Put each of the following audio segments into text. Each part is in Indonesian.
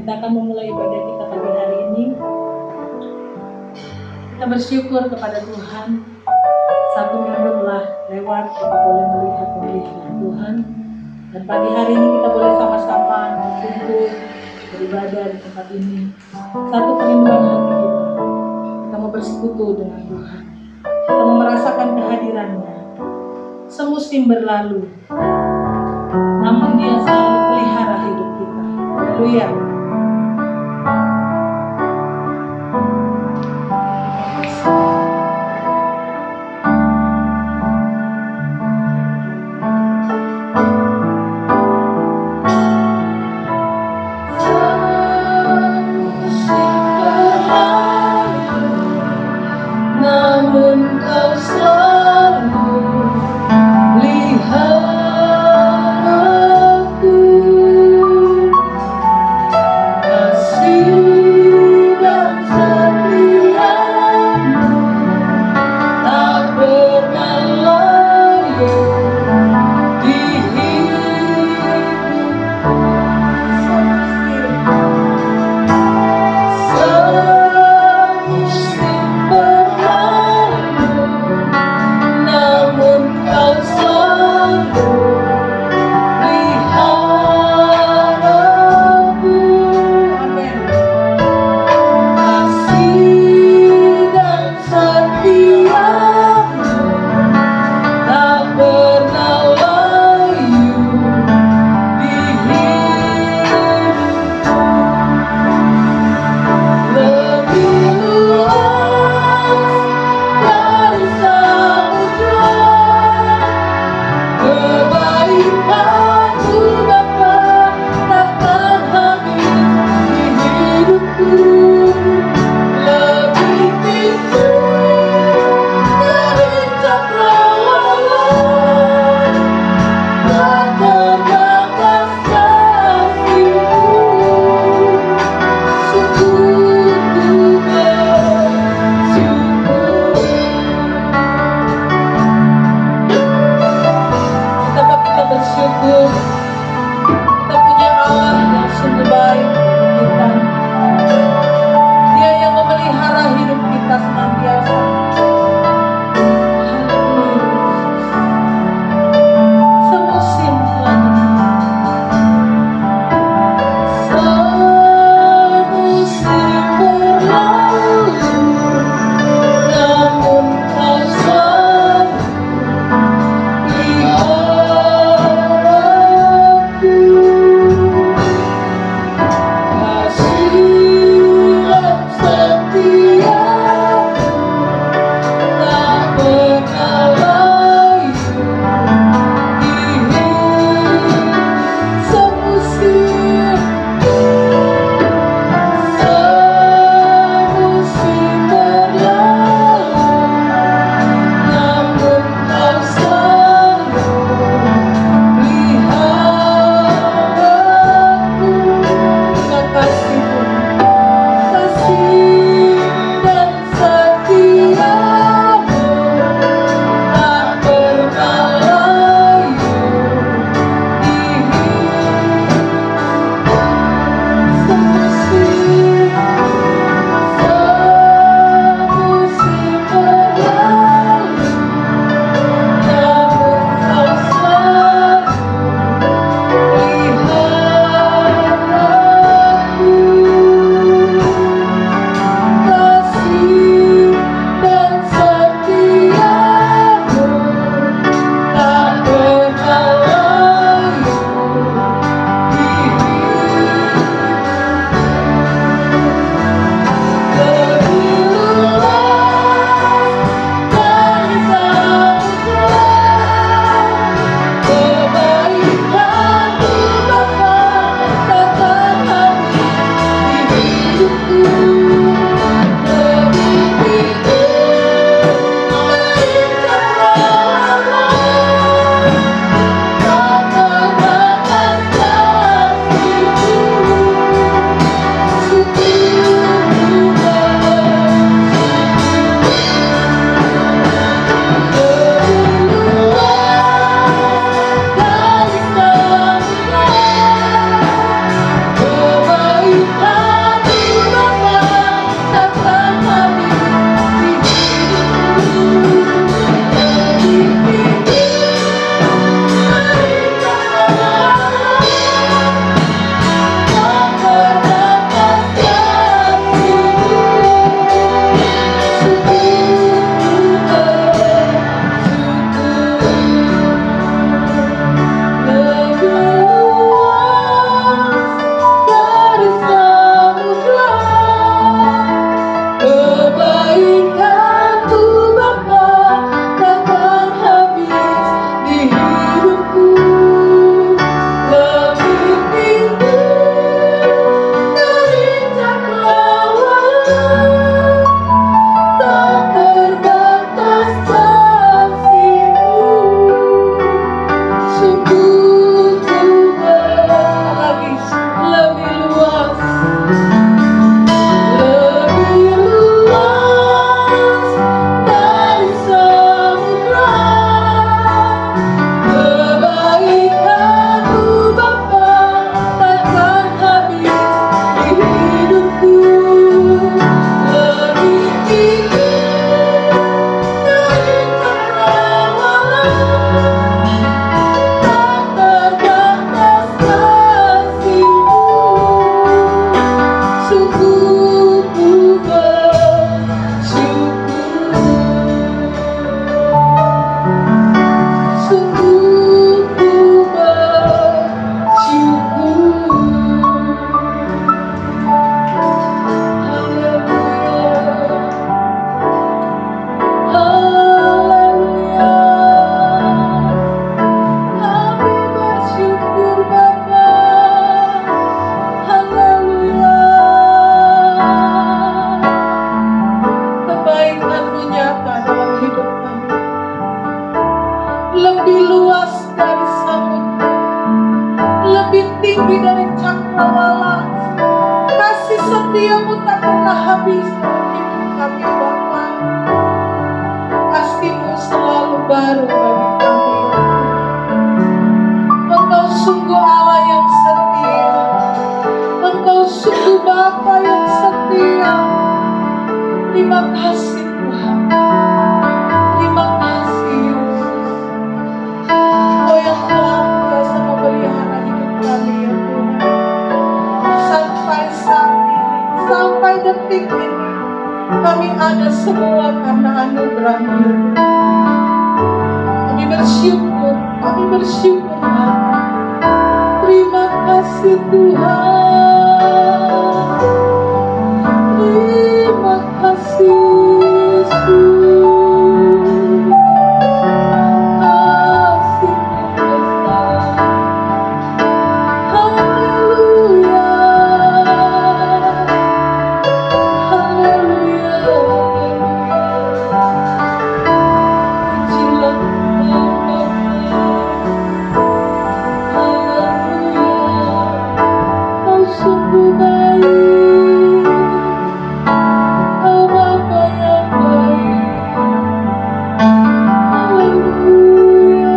Kita akan memulai ibadah kita pagi hari ini. Kita bersyukur kepada Tuhan. 1 minggu telah lewat, kita boleh melihat pemeliharaan Tuhan. Dan pagi hari ini kita boleh sama-sama berkumpul, beribadah di tempat ini. Satu kerinduan hati kita. Kita mau bersekutu dengan Tuhan. Kita mau merasakan kehadirannya. Semusim berlalu, namun Dia selalu pelihara hidup kita. Haleluya. Namun Kau selalu lihat aku, kasih dan setiamu tak pernah layu di hidupku. Semusim berlalu, habis hidup kami Bapa. Kasih-Mu selalu baru bagi kami. Engkau sungguh Allah yang setia. Engkau sungguh Bapa yang setia. Terima kasih Tuhan. Terima kasih Yesus. Engkau yang telah biasa memelihara hidup kami ya Tuhan. Sampai saat ini, sampai detik ini, kami ada semua karena anugerah-Mu ya Tuhan. Kami bersyukur Bapa. Terima kasih Tuhan. Terima kasih Yesus. Kasih-Mu besar. Haleluya. Haleluya. Pujilah Engkau Bapa. Haleluya. Kau sungguh baik. Kau Bapa yang baik. Haleluya.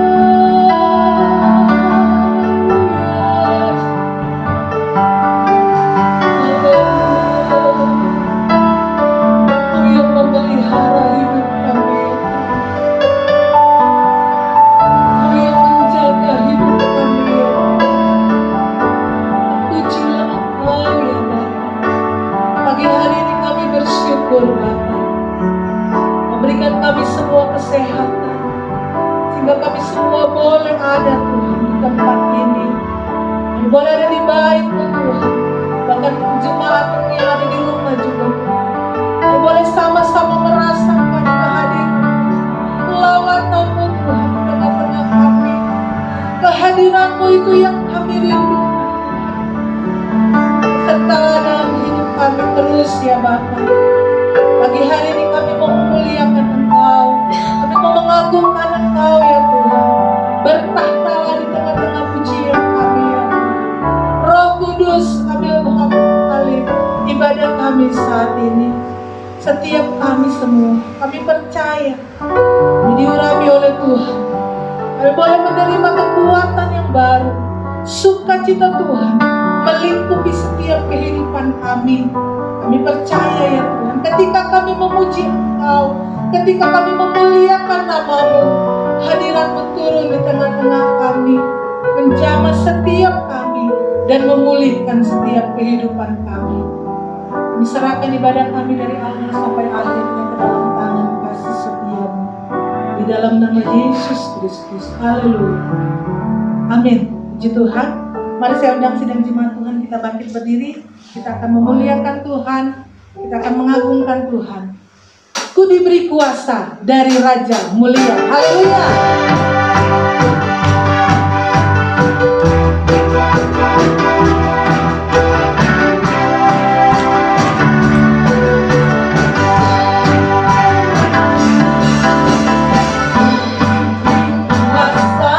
Kau yang memelihara hidup kami. Kau yang menjaga hidup kami. Pujilah Engkau ya Bapa. Pagi hari ini kami bersyukur Bapa. Memberikan kami semua kesehatan. Sehingga kami semua boleh ada Tuhan di tempat ini. Kami boleh ada di bait-Mu Tuhan. Bahkan jemaat yang ada di rumah juga Tuhan. Kami boleh sama-sama merasakan kehadiran lawatan-Mu Tuhan di tengah-tengah kami. Kehadiran-Mu itu yang kami rindukan. Serta dalam hidup kami terus ya Bapa. Pagi hari ini kami mau memuliakan Engkau. Kami mau mengagungkan Engkau ya Tuhan. Bertahtalah di tengah-tengah pujian kami ya Tuhan. Roh Kudus ambil alih ibadah kami saat ini. Setiap kami semua, kami percaya kami diurapi oleh Tuhan. Kami boleh menerima kekuatan yang baru. Sukacita Tuhan melingkupi setiap kehidupan kami. Kami percaya ya Tuhan, ketika kami memuji Engkau, ketika kami memuliakan nama-Mu, hadirat-Mu turun di tengah-tengah kami, menjamah setiap kami dan memulihkan setiap kehidupan kami. Kami serahkan ibadah kami dari awal sampai akhirnya ke dalam tangan kasih setia-Mu. Di dalam nama Yesus Kristus. Haleluya. Amin. Puji Tuhan. Mari saya undang sidang jemaat Tuhan, kita bangkit berdiri. Kita akan memuliakan Tuhan. Kita akan mengagungkan Tuhan. Ku diberi kuasa dari Raja Mulia. Haleluya. Kuasa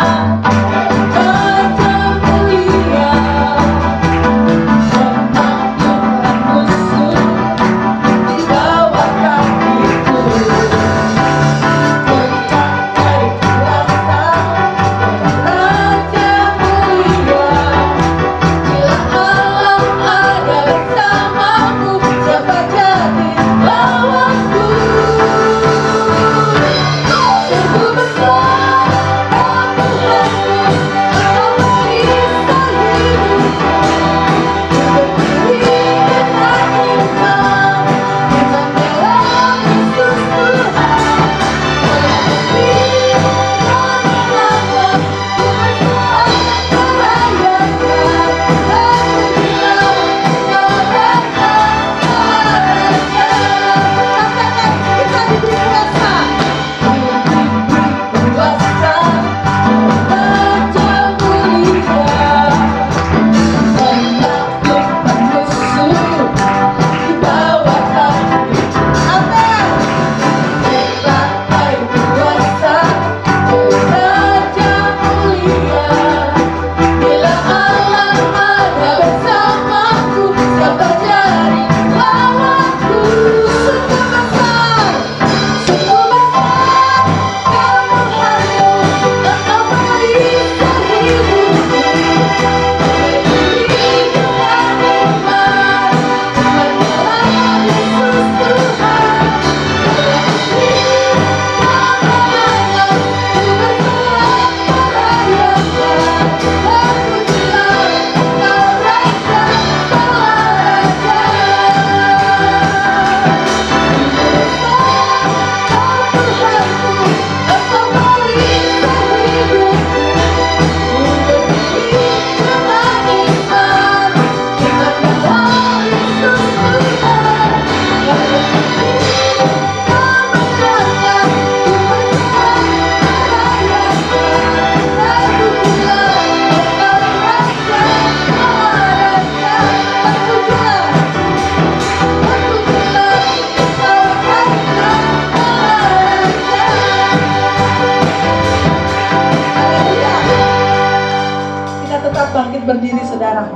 berdiri saudara.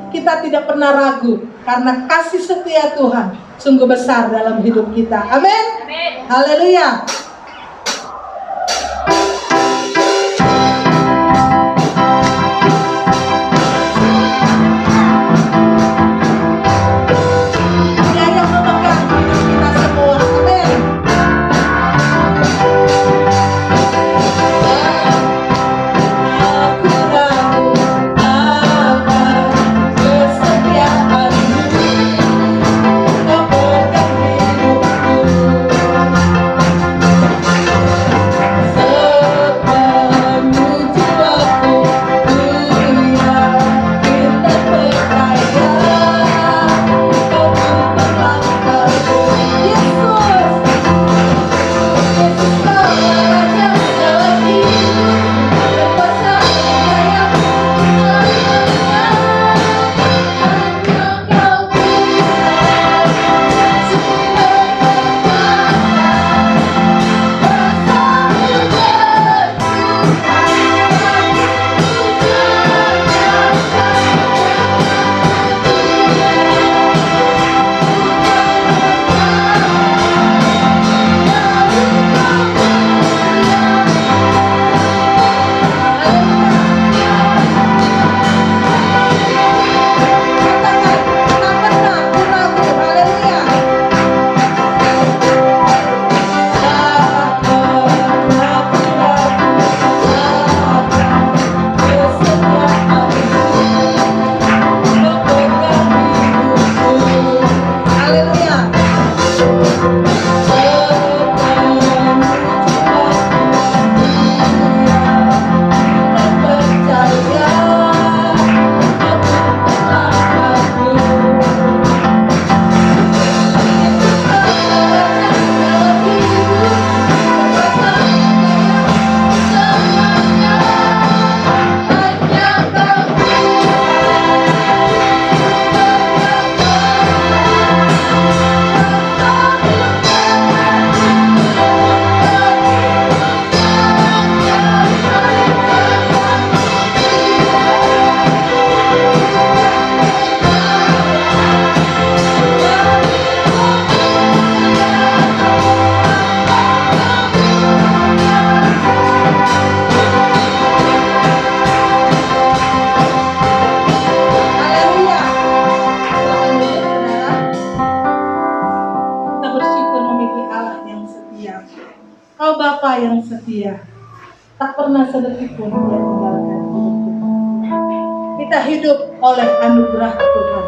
Kita tidak pernah ragu karena kasih setia Tuhan sungguh besar dalam hidup kita. Amin. Haleluya. Kau Bapa yang setia, tak pernah sedetik pun Dia tinggalkan hidup kita. Kita hidup oleh anugerah Tuhan.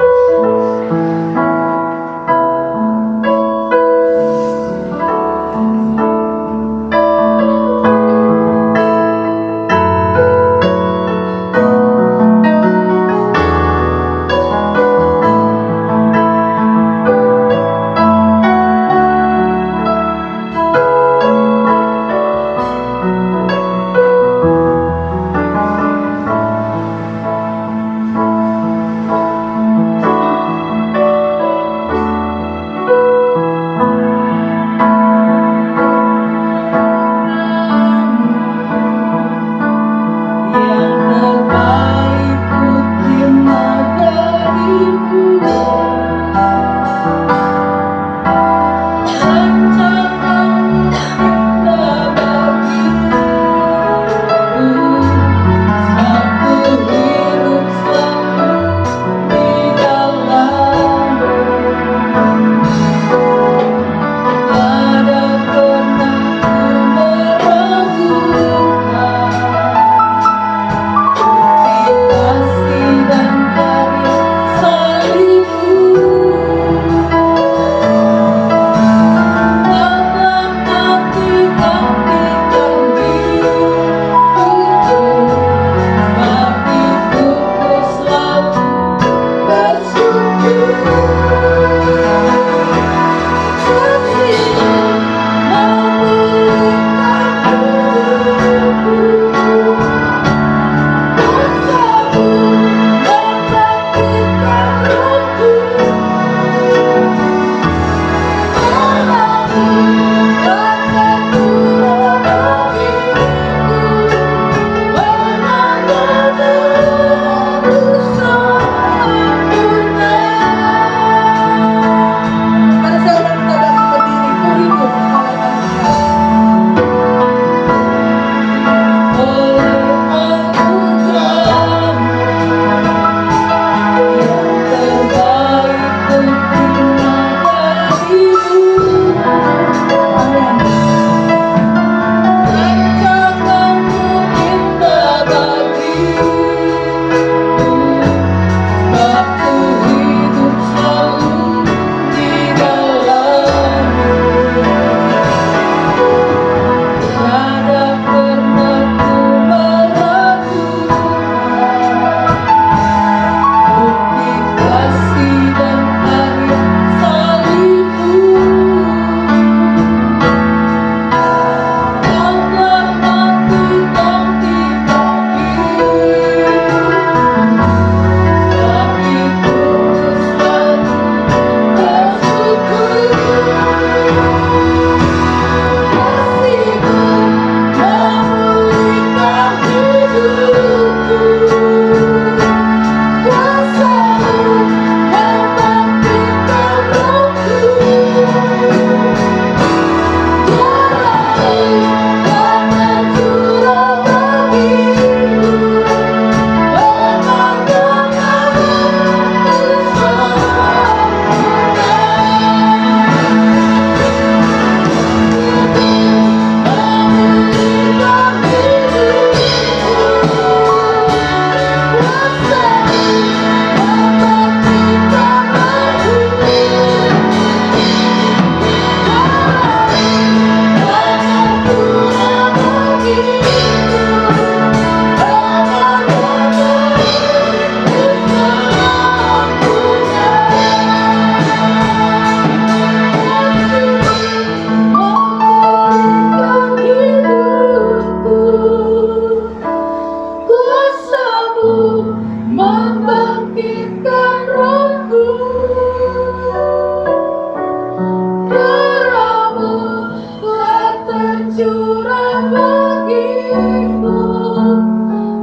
tercurah bagiku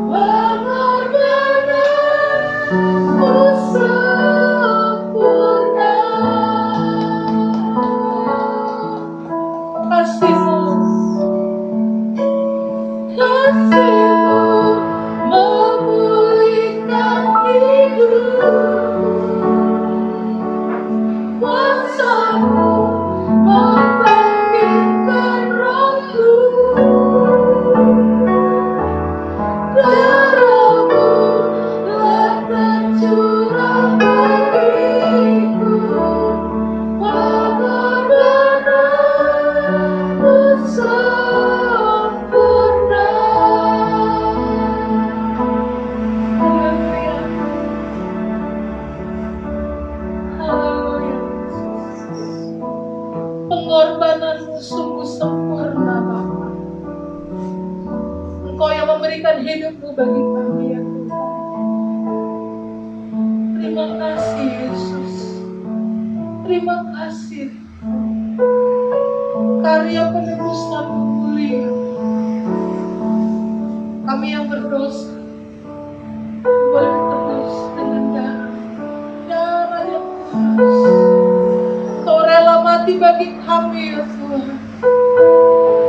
pengorbananmu sempurna. Kasih-Mu memulihkan hidupku, kuasa-Mu membangkitkan rohku, darah-Mu telah tercurah bagiku, pengorbananmu sempurna. Haleluya, haleluya. Pengorbanan-Mu sungguh sempurna, Bapa. Engkau yang memberikan hidup-Mu bagi kami, ya Tuhan. Terima kasih, Yesus. Terima kasih. Karya penebusan-Mu mulia. Kami yang berdosa boleh tebus dengan darah yang tulus. Kau rela mati bagi kami, ya Tuhan.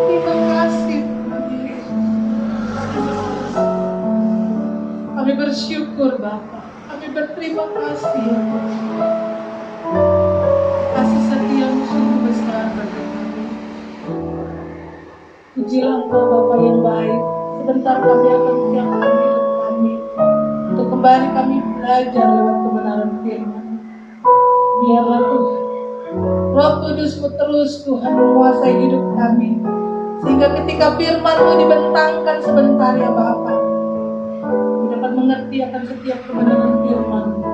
Terima kasih, Tuhan Yesus. Kami bersyukur, Bapa. Kami berterima kasih, ya Tuhan. Kasih setia-Mu sungguh besar bagi kami. Pujilah Engkau, Bapa yang baik. Sebentar kami akan siapkan hidup kami untuk kembali kami belajar lewat kebenaran firman. Biarlah Tuhan Roh Kudus-Mu terus Tuhan menguasai hidup kami, sehingga ketika firman-Mu dibentangkan sebentar, ya Bapa, kami dapat mengerti akan setiap kebenaran firman-Mu.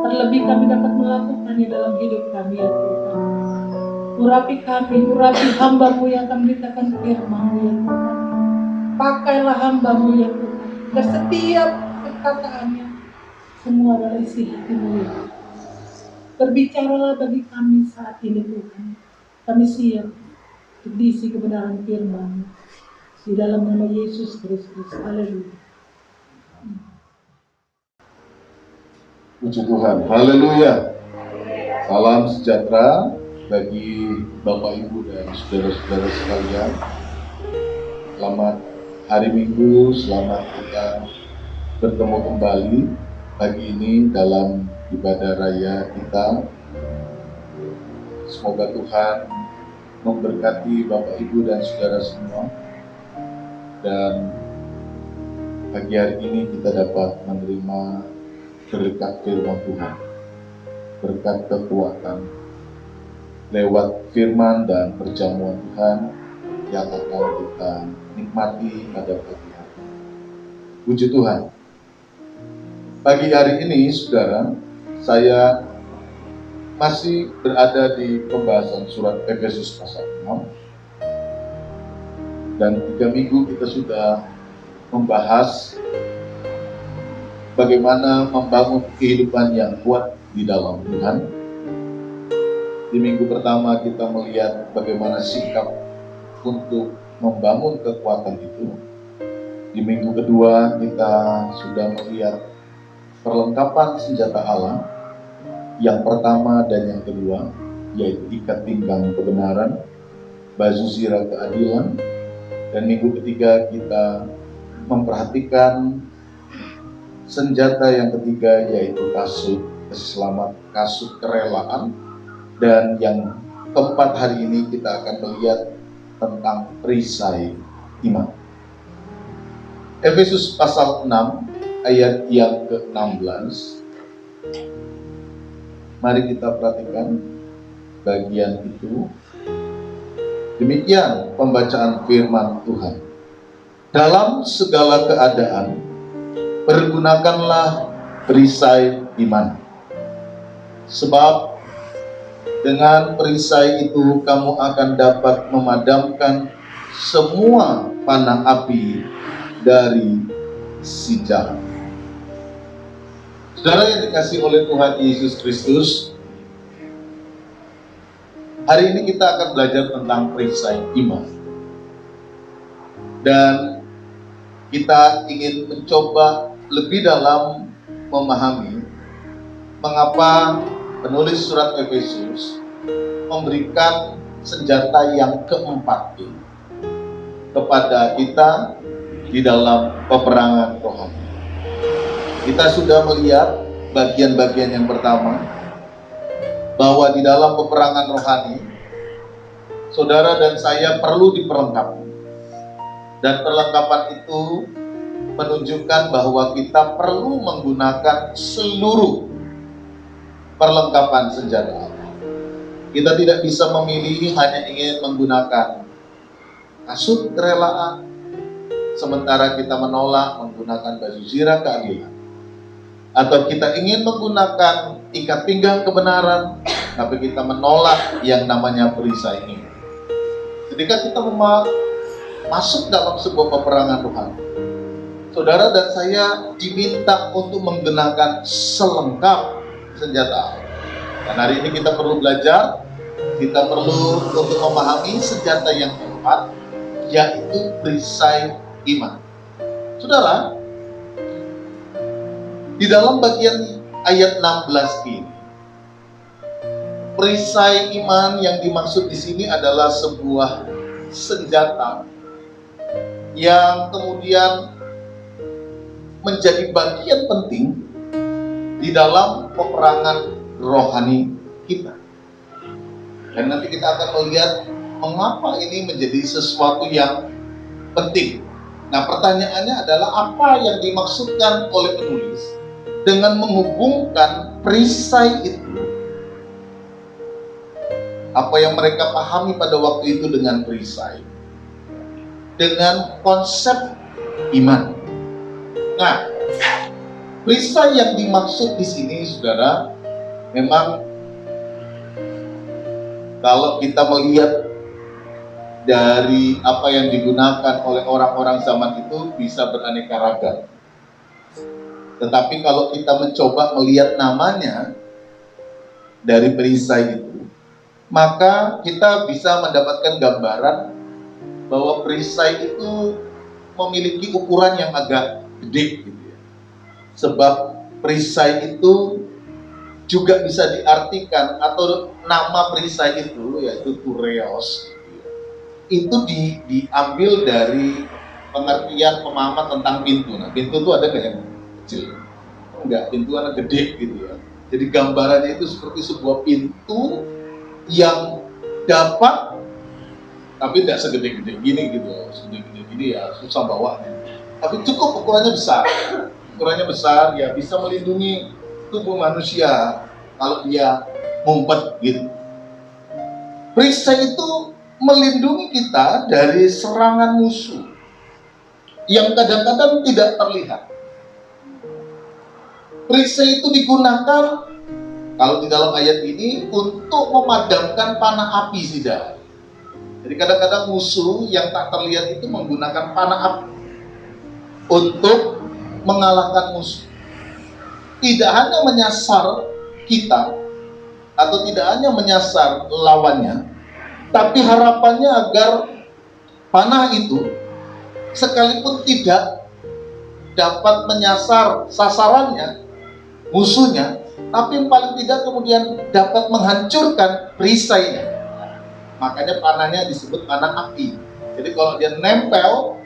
Terlebih kami dapat melakukannya dalam hidup kami, ya Tuhan. Urapi kami, urapi hamba-Mu yang akan memberitakan firman-Mu, ya Tuhan. Pakailah hamba-Mu, ya Tuhan, dan setiap perkataannya semua adalah isi hati-Mu, ya Tuhan. Berbicaralah bagi kami saat ini, Tuhan. Kami siap untuk diisi kebenaran firman di dalam nama Yesus Kristus. Haleluya. Puji Tuhan. Haleluya. Salam sejahtera bagi Bapak, Ibu, dan saudara-saudara sekalian. Selamat hari Minggu, selamat kita bertemu kembali pagi ini dalam ibadah raya kita. Semoga Tuhan memberkati Bapak, Ibu, dan saudara semua. Dan pagi hari ini kita dapat menerima berkat firman Tuhan, berkat kekuatan lewat firman dan perjamuan Tuhan yang akan kita nikmati pada pagi hari. Puji Tuhan. Pagi hari ini, saudara, saya masih berada di pembahasan surat Efesus pasal 6. Dan 3 minggu kita sudah membahas bagaimana membangun kehidupan yang kuat di dalam Tuhan. Di minggu pertama kita melihat bagaimana sikap untuk membangun kekuatan itu. Di minggu kedua kita sudah melihat perlengkapan senjata Allah, yang pertama dan yang kedua, yaitu ikat pinggang kebenaran, baju zirah keadilan, dan minggu ketiga kita memperhatikan senjata yang ketiga, yaitu kasut selamat, kasut kerelaan, dan yang keempat hari ini kita akan melihat tentang perisai iman. Efesus pasal 6 ayat yang ke-16. Mari kita perhatikan bagian itu. Demikian pembacaan firman Tuhan. Dalam segala keadaan, pergunakanlah perisai iman. Sebab dengan perisai itu kamu akan dapat memadamkan semua panah api dari si jahat. Saudara yang dikasihi oleh Tuhan Yesus Kristus, hari ini kita akan belajar tentang perisai iman. Dan kita ingin mencoba lebih dalam memahami mengapa penulis surat Efesus memberikan senjata yang keempat ini kepada kita di dalam peperangan rohani. Kita sudah melihat bagian-bagian yang pertama, bahwa di dalam peperangan rohani, saudara dan saya perlu diperlengkapi. Dan perlengkapan itu menunjukkan bahwa kita perlu menggunakan seluruh perlengkapan senjata. Kita tidak bisa memilih hanya ingin menggunakan kasut kerelaan, sementara kita menolak menggunakan baju zirah keadilan. Atau kita ingin menggunakan ikat pinggang kebenaran, tapi kita menolak yang namanya perisai ini. Ketika kita masuk dalam sebuah peperangan rohani, saudara dan saya diminta untuk menggunakan selengkap senjata. Dan hari ini kita perlu belajar, kita perlu untuk memahami senjata yang keempat, yaitu perisai iman. Saudara, di dalam bagian ayat 16 ini, perisai iman yang dimaksud di sini adalah sebuah senjata yang kemudian menjadi bagian penting di dalam peperangan rohani kita. Dan nanti kita akan melihat mengapa ini menjadi sesuatu yang penting. Nah, pertanyaannya adalah apa yang dimaksudkan oleh penulis dengan menghubungkan perisai itu? Apa yang mereka pahami pada waktu itu dengan perisai? Dengan konsep iman. Nah, perisai yang dimaksud di sini, saudara, memang kalau kita melihat dari apa yang digunakan oleh orang-orang zaman itu bisa beraneka ragam. Tetapi kalau kita mencoba melihat namanya dari perisai itu, maka kita bisa mendapatkan gambaran bahwa perisai itu memiliki ukuran yang agak gede gitu ya. Sebab perisai itu juga bisa diartikan, atau nama perisai itu yaitu tureos gitu ya, itu diambil dari pengertian pemahaman tentang pintu. Nah, pintu itu ada nggak yang kecil? Enggak, pintu ada gede gitu ya. Jadi gambarannya itu seperti sebuah pintu yang dapat, tapi tidak segede-gede gini gitu, segede-gede gini ya susah bawanya. Tapi cukup ukurannya besar. Ukurannya besar ya bisa melindungi tubuh manusia kalau dia ngumpet gitu. Perisai itu melindungi kita dari serangan musuh yang kadang-kadang tidak terlihat. Perisai itu digunakan kalau di dalam ayat ini untuk memadamkan panah api, saudara. Jadi kadang-kadang musuh yang tak terlihat itu menggunakan panah api untuk mengalahkan musuh. Tidak hanya menyasar kita atau tidak hanya menyasar lawannya, tapi harapannya agar panah itu sekalipun tidak dapat menyasar sasarannya, musuhnya, tapi yang paling tidak kemudian dapat menghancurkan perisainya. Makanya panahnya disebut panah api. Jadi kalau dia nempel,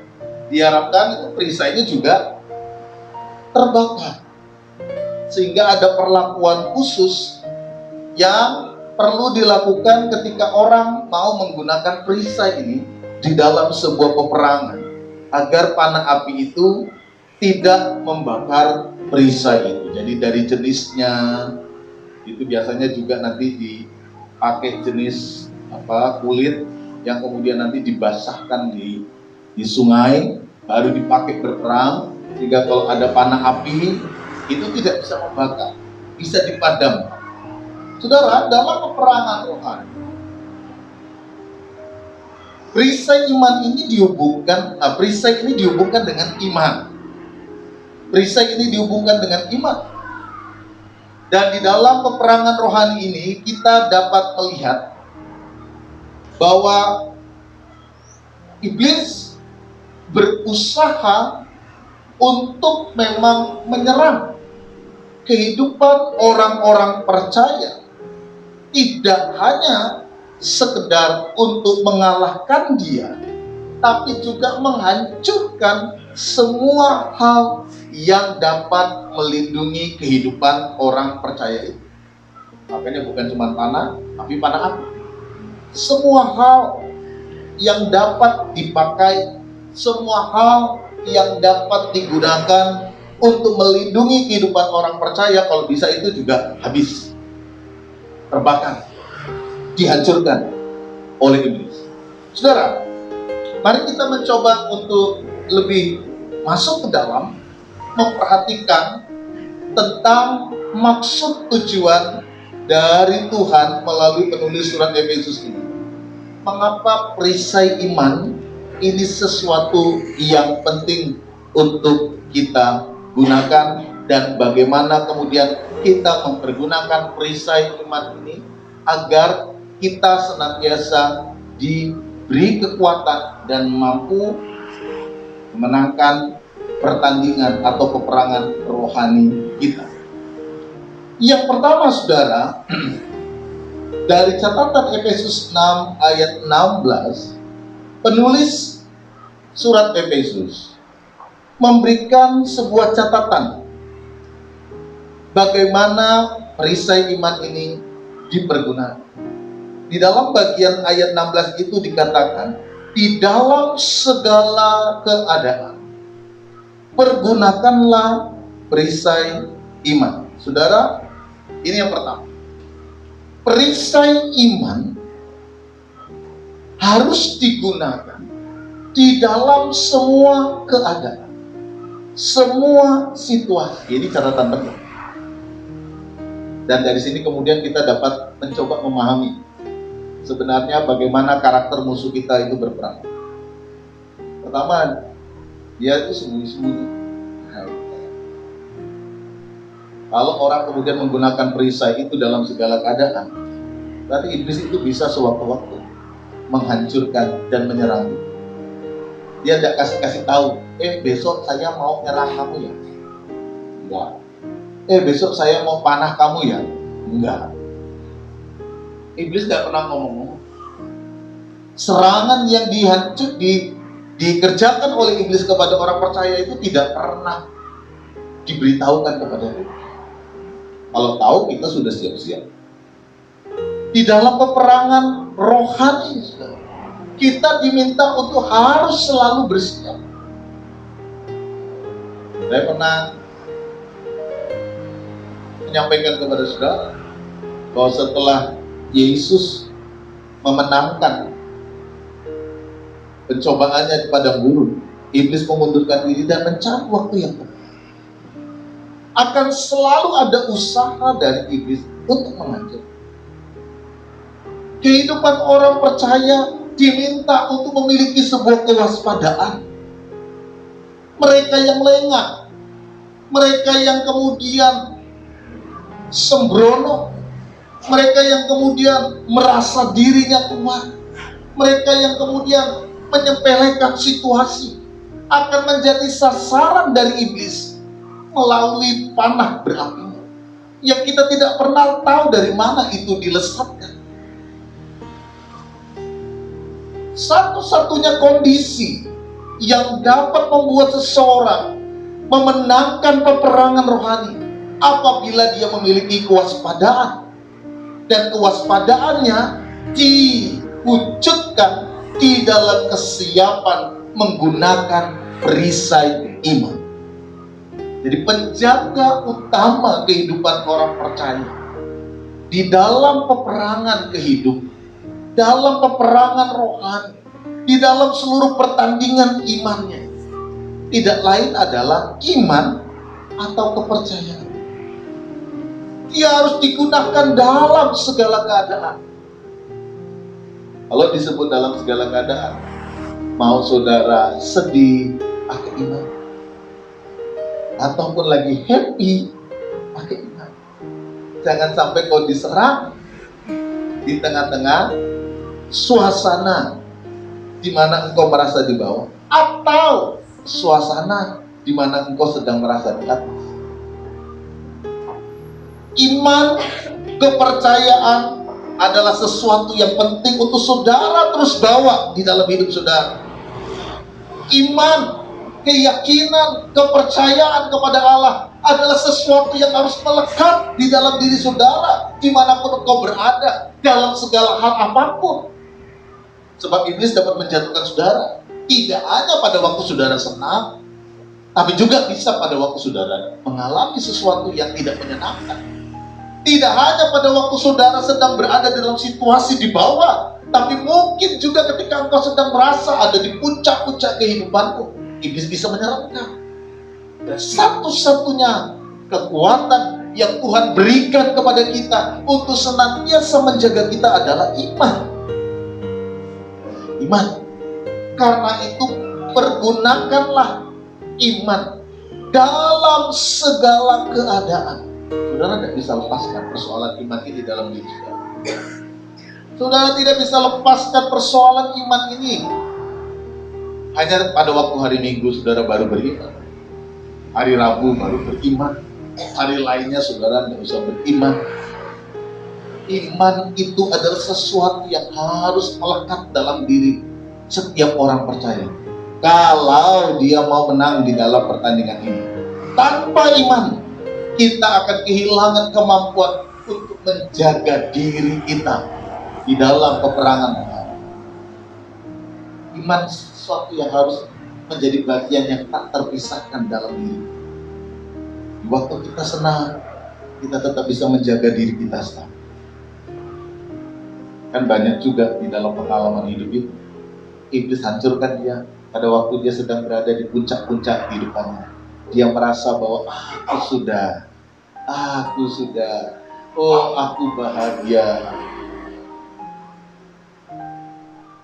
diharapkan itu perisainya juga terbakar. Sehingga ada perlakuan khusus yang perlu dilakukan ketika orang mau menggunakan perisai ini di dalam sebuah peperangan, agar panah api itu tidak membakar perisai itu. Jadi dari jenisnya itu biasanya juga nanti dipakai jenis kulit yang kemudian nanti dibasahkan di sungai, baru dipakai berperang, sehingga kalau ada panah api itu tidak bisa membakar, bisa dipadamkan. Saudara, dalam peperangan rohani, perisai iman ini dihubungkan, perisai ini dihubungkan dengan iman. Perisai ini dihubungkan dengan iman. Dan di dalam peperangan rohani ini kita dapat melihat bahwa iblis berusaha untuk memang menyerang kehidupan orang-orang percaya, tidak hanya sekedar untuk mengalahkan dia, tapi juga menghancurkan semua hal yang dapat melindungi kehidupan orang percaya itu. Makanya bukan cuma panah, tapi panah api. Semua hal yang dapat dipakai, semua hal yang dapat digunakan untuk melindungi kehidupan orang percaya, kalau bisa itu juga habis, terbakar, dihancurkan oleh iblis. Saudara, mari kita mencoba untuk lebih masuk ke dalam, memperhatikan tentang maksud tujuan dari Tuhan melalui penulis surat Efesus ini. Mengapa perisai iman ini sesuatu yang penting untuk kita gunakan, dan bagaimana kemudian kita mempergunakan perisai iman ini agar kita senantiasa diberi kekuatan dan mampu memenangkan pertandingan atau peperangan rohani kita. Yang pertama, saudara, dari catatan Efesus 6 ayat 16, penulis surat Efesus memberikan sebuah catatan bagaimana perisai iman ini dipergunakan. Di dalam bagian ayat 16 itu dikatakan, di dalam segala keadaan pergunakanlah perisai iman. Saudara, ini yang pertama. Perisai iman harus digunakan di dalam semua keadaan, semua situasi. Ini catatan penting. Dan dari sini kemudian kita dapat mencoba memahami sebenarnya bagaimana karakter musuh kita itu berperang. Pertama, dia itu sembunyi-sembunyi. Kalau orang kemudian menggunakan perisai itu dalam segala keadaan, berarti iblis itu bisa sewaktu-waktu menghancurkan dan menyerang. Dia tidak kasih tahu, besok saya mau nyerang kamu ya? Enggak. Besok saya mau panah kamu ya? Enggak. Iblis tidak pernah ngomong. Serangan yang dikerjakan oleh iblis kepada orang percaya itu tidak pernah diberitahukan kepada dia. Kalau tahu, kita sudah siap-siap. Di dalam peperangan rohani, kita diminta untuk harus selalu bersiap. Saya pernah menyampaikan kepada saudara bahwa setelah Yesus memenangkan pencobaannya di padang gurun, iblis mengundurkan diri dan mencari waktu yang tepat. Akan selalu ada usaha dari iblis untuk menghancurkan. Kehidupan orang percaya diminta untuk memiliki sebuah kewaspadaan. Mereka yang lengah, mereka yang kemudian sembrono, mereka yang kemudian merasa dirinya kuat, mereka yang kemudian menyepelekan situasi, akan menjadi sasaran dari iblis melalui panah berapi yang kita tidak pernah tahu dari mana itu dilesatkan. Satu-satunya kondisi yang dapat membuat seseorang memenangkan peperangan rohani apabila dia memiliki kewaspadaan, dan kewaspadaannya diwujudkan di dalam kesiapan menggunakan perisai iman. Jadi penjaga utama kehidupan orang percaya di dalam peperangan kehidupan, dalam peperangan rohani, di dalam seluruh pertandingan imannya, tidak lain adalah iman atau kepercayaan. Dia harus digunakan dalam segala keadaan. Kalau disebut dalam segala keadaan, mau saudara sedih, pakai iman. Ataupun lagi happy, pakai iman. Jangan sampai kau diserang di tengah-tengah suasana di mana engkau merasa di bawah, atau suasana di mana engkau sedang merasa di atas. Iman, kepercayaan adalah sesuatu yang penting untuk saudara terus bawa di dalam hidup saudara. Iman, keyakinan, kepercayaan kepada Allah adalah sesuatu yang harus melekat di dalam diri saudara dimanapun engkau berada, dalam segala hal apapun. Sebab iblis dapat menjatuhkan saudara tidak hanya pada waktu saudara senang, tapi juga bisa pada waktu saudara mengalami sesuatu yang tidak menyenangkan. Tidak hanya pada waktu saudara sedang berada dalam situasi di bawah, tapi mungkin juga ketika engkau sedang merasa ada di puncak-puncak kehidupanmu, iblis bisa menyerangkan. Dan satu-satunya kekuatan yang Tuhan berikan kepada kita untuk senantiasa menjaga kita adalah iman. Iman. Karena itu pergunakanlah iman dalam segala keadaan. Saudara tidak bisa lepaskan persoalan iman ini dalam diri saudara. Saudara tidak bisa lepaskan persoalan iman ini hanya pada waktu hari Minggu saudara baru beriman, hari Rabu baru beriman, hari lainnya saudara tidak bisa beriman. Iman itu adalah sesuatu yang harus melekat dalam diri setiap orang percaya. Kalau dia mau menang di dalam pertandingan ini, tanpa iman kita akan kehilangan kemampuan untuk menjaga diri kita di dalam peperangan. Iman sesuatu yang harus menjadi bagian yang tak terpisahkan dalam diri. Di waktu kita senang, kita tetap bisa menjaga diri kita stabil. Kan banyak juga di dalam pengalaman hidup itu, iblis hancurkan dia pada waktu dia sedang berada di puncak-puncak kehidupannya. Dia merasa bahwa aku sudah, oh aku bahagia,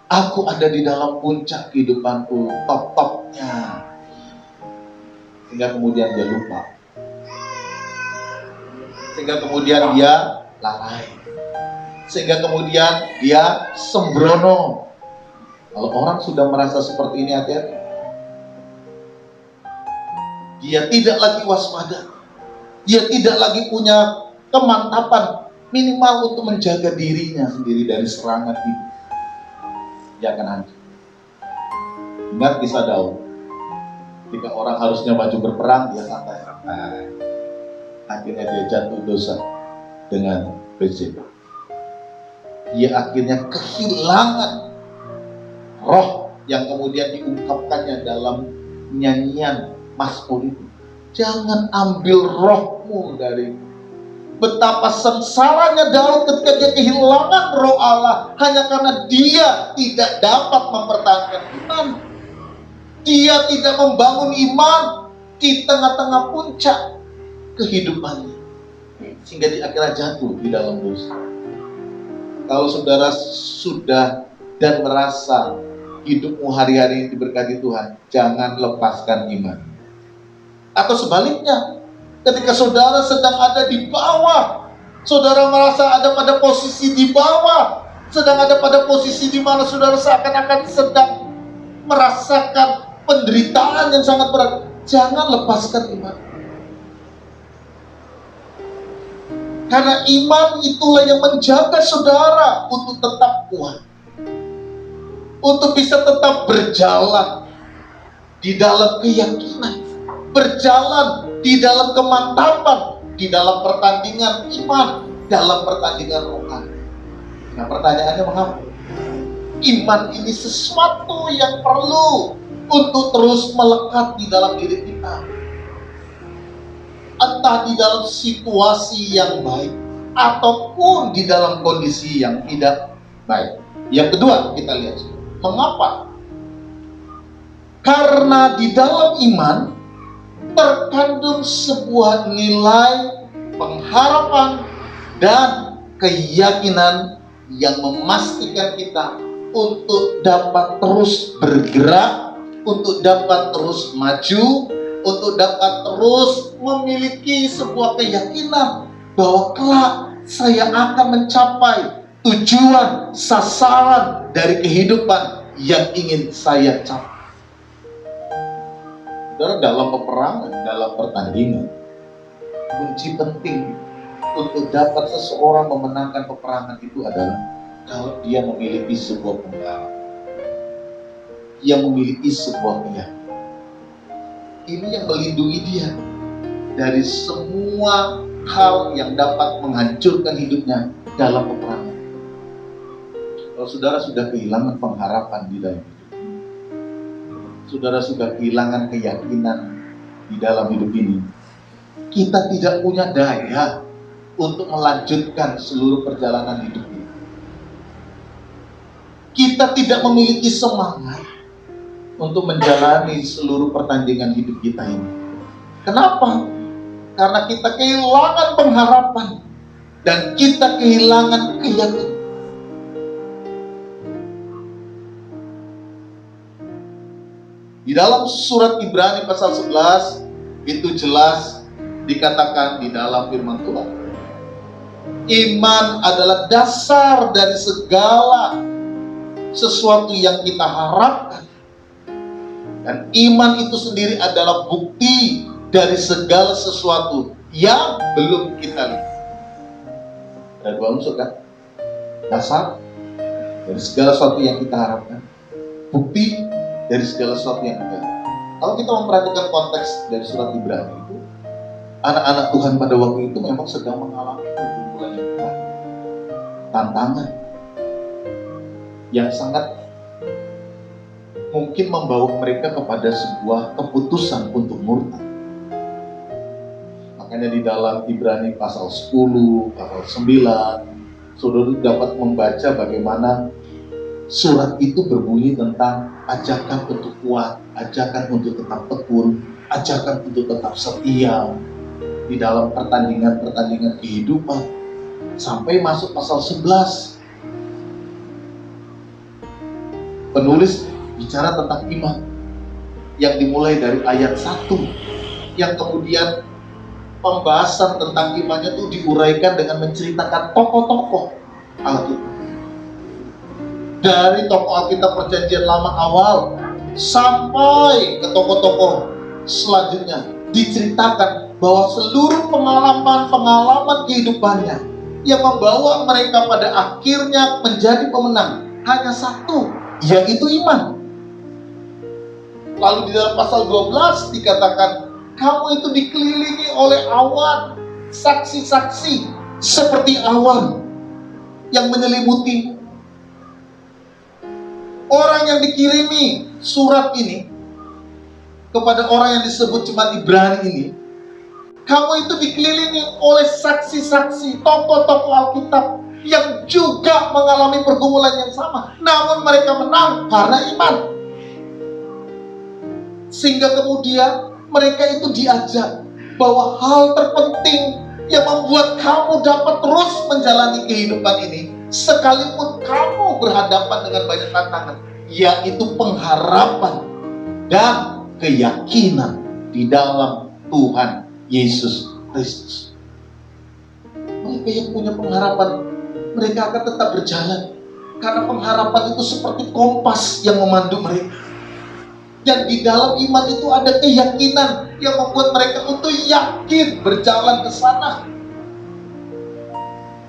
aku ada di dalam puncak kehidupanku, top-topnya. Sehingga kemudian dia lupa, sehingga kemudian dia lalai, sehingga kemudian dia sembrono. Kalau orang sudah merasa seperti ini, hati-hati. Dia tidak lagi waspada. Dia tidak lagi punya kemantapan minimal untuk menjaga dirinya sendiri dari serangan iblis. Dia akan hancur. Ingat kisah Daud. Ketika orang harusnya maju berperang, dia santai-santai. Akhirnya dia jatuh dosa dengan Batseba. Dia akhirnya kehilangan roh yang kemudian diungkapkannya dalam nyanyian Mazmur itu. Jangan ambil rohmu dari. Betapa sengsaranya Daud ketika dia kehilangan roh Allah hanya karena dia tidak dapat mempertahankan iman. Dia tidak membangun iman di tengah-tengah puncak kehidupannya, sehingga dia akhirnya jatuh di dalam dosa. Kalau saudara sudah dan merasa hidupmu hari-hari ini diberkati Tuhan, jangan lepaskan iman. Atau sebaliknya, ketika saudara sedang ada di bawah, saudara merasa ada pada posisi di bawah, sedang ada pada posisi di mana saudara seakan-akan sedang merasakan penderitaan yang sangat berat, jangan lepaskan iman. Karena iman itulah yang menjaga saudara untuk tetap kuat, untuk bisa tetap berjalan di dalam keyakinan, berjalan di dalam kemantapan, di dalam pertandingan iman, dalam pertandingan rohani. Nah, pertanyaannya mengapa? Iman ini sesuatu yang perlu untuk terus melekat di dalam diri kita. Entah di dalam situasi yang baik ataupun di dalam kondisi yang tidak baik. Yang kedua, kita lihat mengapa? Karena di dalam iman terkandung sebuah nilai pengharapan dan keyakinan yang memastikan kita untuk dapat terus bergerak, untuk dapat terus maju, untuk dapat terus memiliki sebuah keyakinan bahwa kelak saya akan mencapai tujuan, sasaran dari kehidupan yang ingin saya capai. Saudara, dalam peperangan, dalam pertandingan, kunci penting untuk dapat seseorang memenangkan peperangan itu adalah kalau dia memiliki sebuah pengalaman, dia memiliki sebuah keyakinan. Ini yang melindungi dia dari semua hal yang dapat menghancurkan hidupnya dalam peperangan. Kalau saudara sudah kehilangan pengharapan di dalam hidup, saudara sudah kehilangan keyakinan di dalam hidup ini, kita tidak punya daya untuk melanjutkan seluruh perjalanan hidup ini. Kita tidak memiliki semangat untuk menjalani seluruh pertandingan hidup kita ini. Kenapa? Karena kita kehilangan pengharapan dan kita kehilangan keyakinan. Di dalam surat Ibrani pasal 11 itu jelas dikatakan di dalam firman Tuhan, iman adalah dasar dari segala sesuatu yang kita harapkan, dan iman itu sendiri adalah bukti dari segala sesuatu yang belum kita lihat. Ada dua unsur kan? Dasar dari segala sesuatu yang kita harapkan, bukti dari segala sesuatu yang kita lihat. Kalau kita memperhatikan konteks dari surat Ibrani itu, anak-anak Tuhan pada waktu itu memang sedang mengalami pergumulan yang berat, tantangan yang sangat mungkin membawa mereka kepada sebuah keputusan untuk murtad. Makanya di dalam Ibrani pasal 10, pasal 9, saudara dapat membaca bagaimana surat itu berbunyi tentang ajakan untuk kuat, ajakan untuk tetap tekun, ajakan untuk tetap setia di dalam pertandingan-pertandingan kehidupan. Sampai masuk pasal 11, penulis bicara tentang iman yang dimulai dari ayat 1, yang kemudian pembahasan tentang imannya itu diuraikan dengan menceritakan tokoh-tokoh Alkitab. Dari tokoh Alkitab perjanjian lama awal sampai ke tokoh-tokoh selanjutnya diceritakan bahwa seluruh pengalaman kehidupannya yang membawa mereka pada akhirnya menjadi pemenang hanya satu, yaitu iman. Lalu di dalam pasal 12 dikatakan, kamu itu dikelilingi oleh awan, saksi-saksi seperti awan yang menyelimuti. Orang yang dikirimi surat ini kepada orang yang disebut jemaat Ibrani ini, kamu itu dikelilingi oleh saksi-saksi, tokoh-tokoh Alkitab yang juga mengalami pergumulan yang sama, namun mereka menang karena iman. Sehingga kemudian mereka itu diajak bahwa hal terpenting yang membuat kamu dapat terus menjalani kehidupan ini, sekalipun kamu berhadapan dengan banyak tantangan, yaitu pengharapan dan keyakinan di dalam Tuhan Yesus Kristus. Mereka yang punya pengharapan, mereka akan tetap berjalan, karena pengharapan itu seperti kompas yang memandu mereka. Dan di dalam iman itu ada keyakinan yang membuat mereka untuk yakin berjalan ke sana.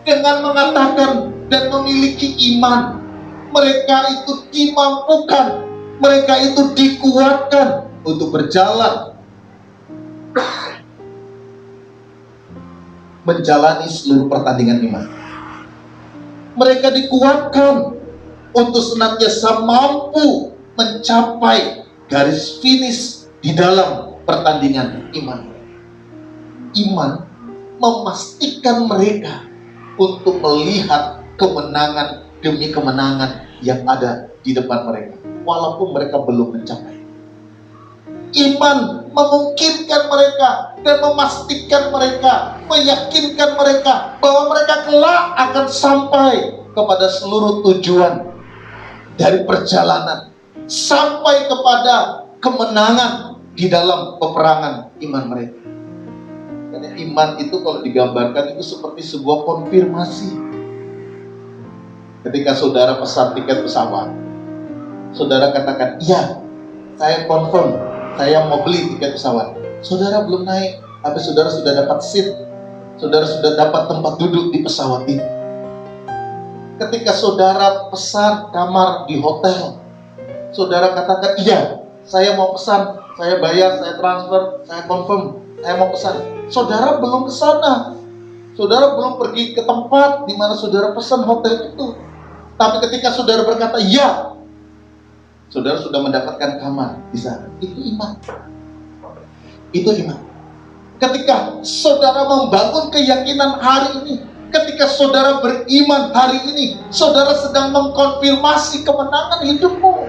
Dengan mengatakan dan memiliki iman, mereka itu dimampukan, mereka itu dikuatkan untuk berjalan menjalani seluruh pertandingan iman. Mereka dikuatkan untuk senantiasa mampu mencapai garis finish di dalam pertandingan iman. Iman memastikan mereka untuk melihat kemenangan demi kemenangan yang ada di depan mereka, walaupun mereka belum mencapai. Iman memungkinkan mereka dan memastikan mereka, meyakinkan mereka bahwa mereka kelak akan sampai kepada seluruh tujuan dari perjalanan, sampai kepada kemenangan di dalam peperangan iman mereka. Karena iman itu kalau digambarkan itu seperti sebuah konfirmasi. Ketika saudara pesan tiket pesawat, saudara katakan, iya, saya confirm, saya mau beli tiket pesawat. Saudara belum naik, tapi saudara sudah dapat seat. Saudara sudah dapat tempat duduk di pesawat itu. Ketika saudara pesan kamar di hotel, saudara katakan, iya, saya mau pesan, saya bayar, saya transfer, saya confirm, saya mau pesan. Saudara belum ke sana. Saudara belum pergi ke tempat di mana saudara pesan hotel itu. Tapi ketika saudara berkata, iya, saudara sudah mendapatkan kamar di sana. Itu iman. Itu iman. Ketika saudara membangun keyakinan hari ini, ketika saudara beriman hari ini, saudara sedang mengkonfirmasi kemenangan hidupmu.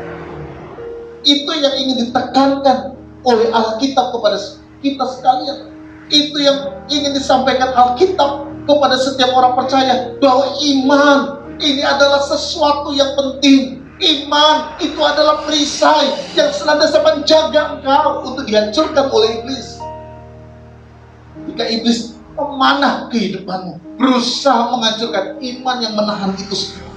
Itu yang ingin ditekankan oleh Alkitab kepada kita sekalian. Itu yang ingin disampaikan Alkitab kepada setiap orang percaya, bahwa iman ini adalah sesuatu yang penting. Iman itu adalah perisai yang senantiasa menjaga engkau untuk dihancurkan oleh iblis. Jika iblis memanah kehidupanmu, berusaha menghancurkan, iman yang menahan itu semua.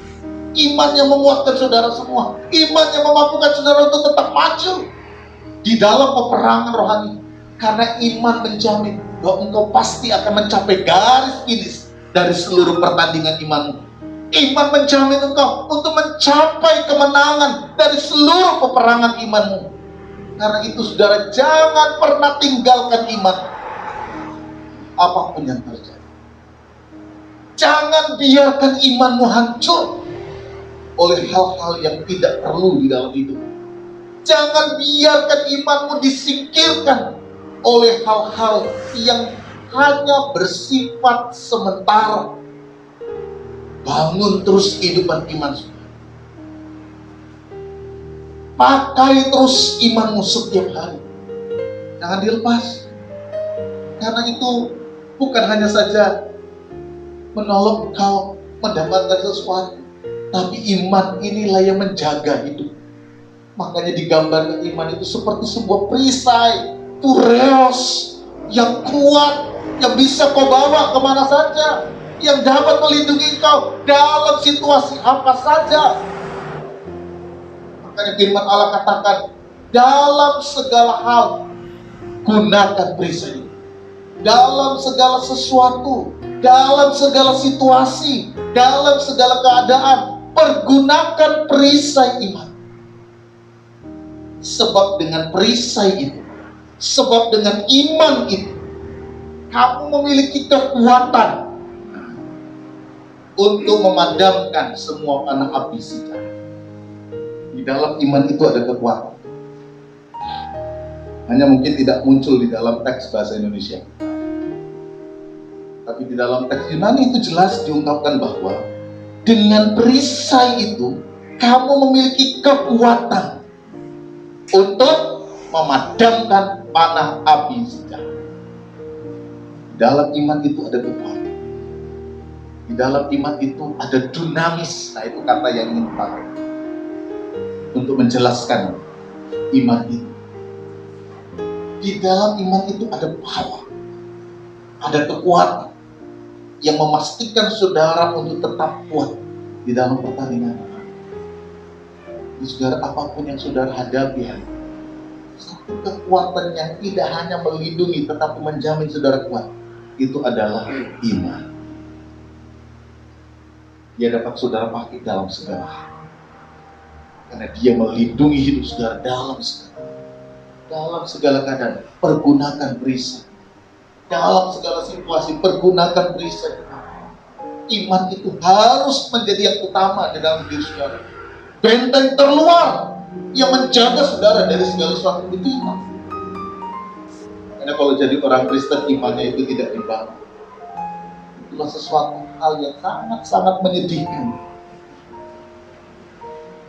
Iman yang menguatkan saudara semua. Iman yang memampukan saudara untuk tetap maju di dalam peperangan rohani. Karena iman menjamin bahwa engkau pasti akan mencapai garis finish dari seluruh pertandingan imanmu. Iman menjamin engkau untuk mencapai kemenangan dari seluruh peperangan imanmu. Karena itu saudara, jangan pernah tinggalkan iman. Apapun yang terjadi, jangan biarkan imanmu hancur oleh hal-hal yang tidak perlu di dalam hidup. Jangan biarkan imanmu disingkirkan oleh hal-hal yang hanya bersifat sementara. Bangun terus kehidupan iman. Pakai terus imanmu setiap hari. Jangan dilepas. Karena itu bukan hanya saja menolong kau mendapatkan sesuatu, tapi iman inilah yang menjaga hidup. Makanya digambarkan iman itu seperti sebuah perisai, pureos, yang kuat, yang bisa kau bawa kemana saja, yang dapat melindungi kau dalam situasi apa saja. Makanya firman Allah katakan, dalam segala hal gunakan perisai. Dalam segala sesuatu, dalam segala situasi, dalam segala keadaan, pergunakan perisai iman. Sebab dengan perisai itu, sebab dengan iman itu, kamu memiliki kekuatan untuk memadamkan semua panah api si jahat. Di dalam iman itu ada kekuatan. Hanya mungkin tidak muncul di dalam teks bahasa Indonesia. Tapi di dalam teks Yunani itu jelas diungkapkan bahwa dengan perisai itu kamu memiliki kekuatan untuk memadamkan panah api si jahat. Di dalam iman itu ada kekuatan. Di dalam iman itu ada dunamis. Nah, itu kata yang ingin dipakai untuk menjelaskan iman itu. Di dalam iman itu ada power, ada kekuatan yang memastikan saudara untuk tetap kuat di dalam pertandingan. Di saudara, apapun yang saudara hadapi, satu kekuatan yang tidak hanya melindungi tetapi menjamin saudara kuat, itu adalah iman. Dia dapat saudara pakai dalam segala hal, karena dia melindungi hidup saudara dalam segala keadaan. Pergunakan perisai. Dalam segala situasi, pergunakan perisai. Iman itu harus menjadi yang utama di dalam diri saudara. Benteng terluar yang menjaga saudara dari segala sesuatu itu iman. Karena kalau jadi orang Kristen, imannya itu tidak dibangun, itulah sesuatu hal yang sangat-sangat menyedihkan.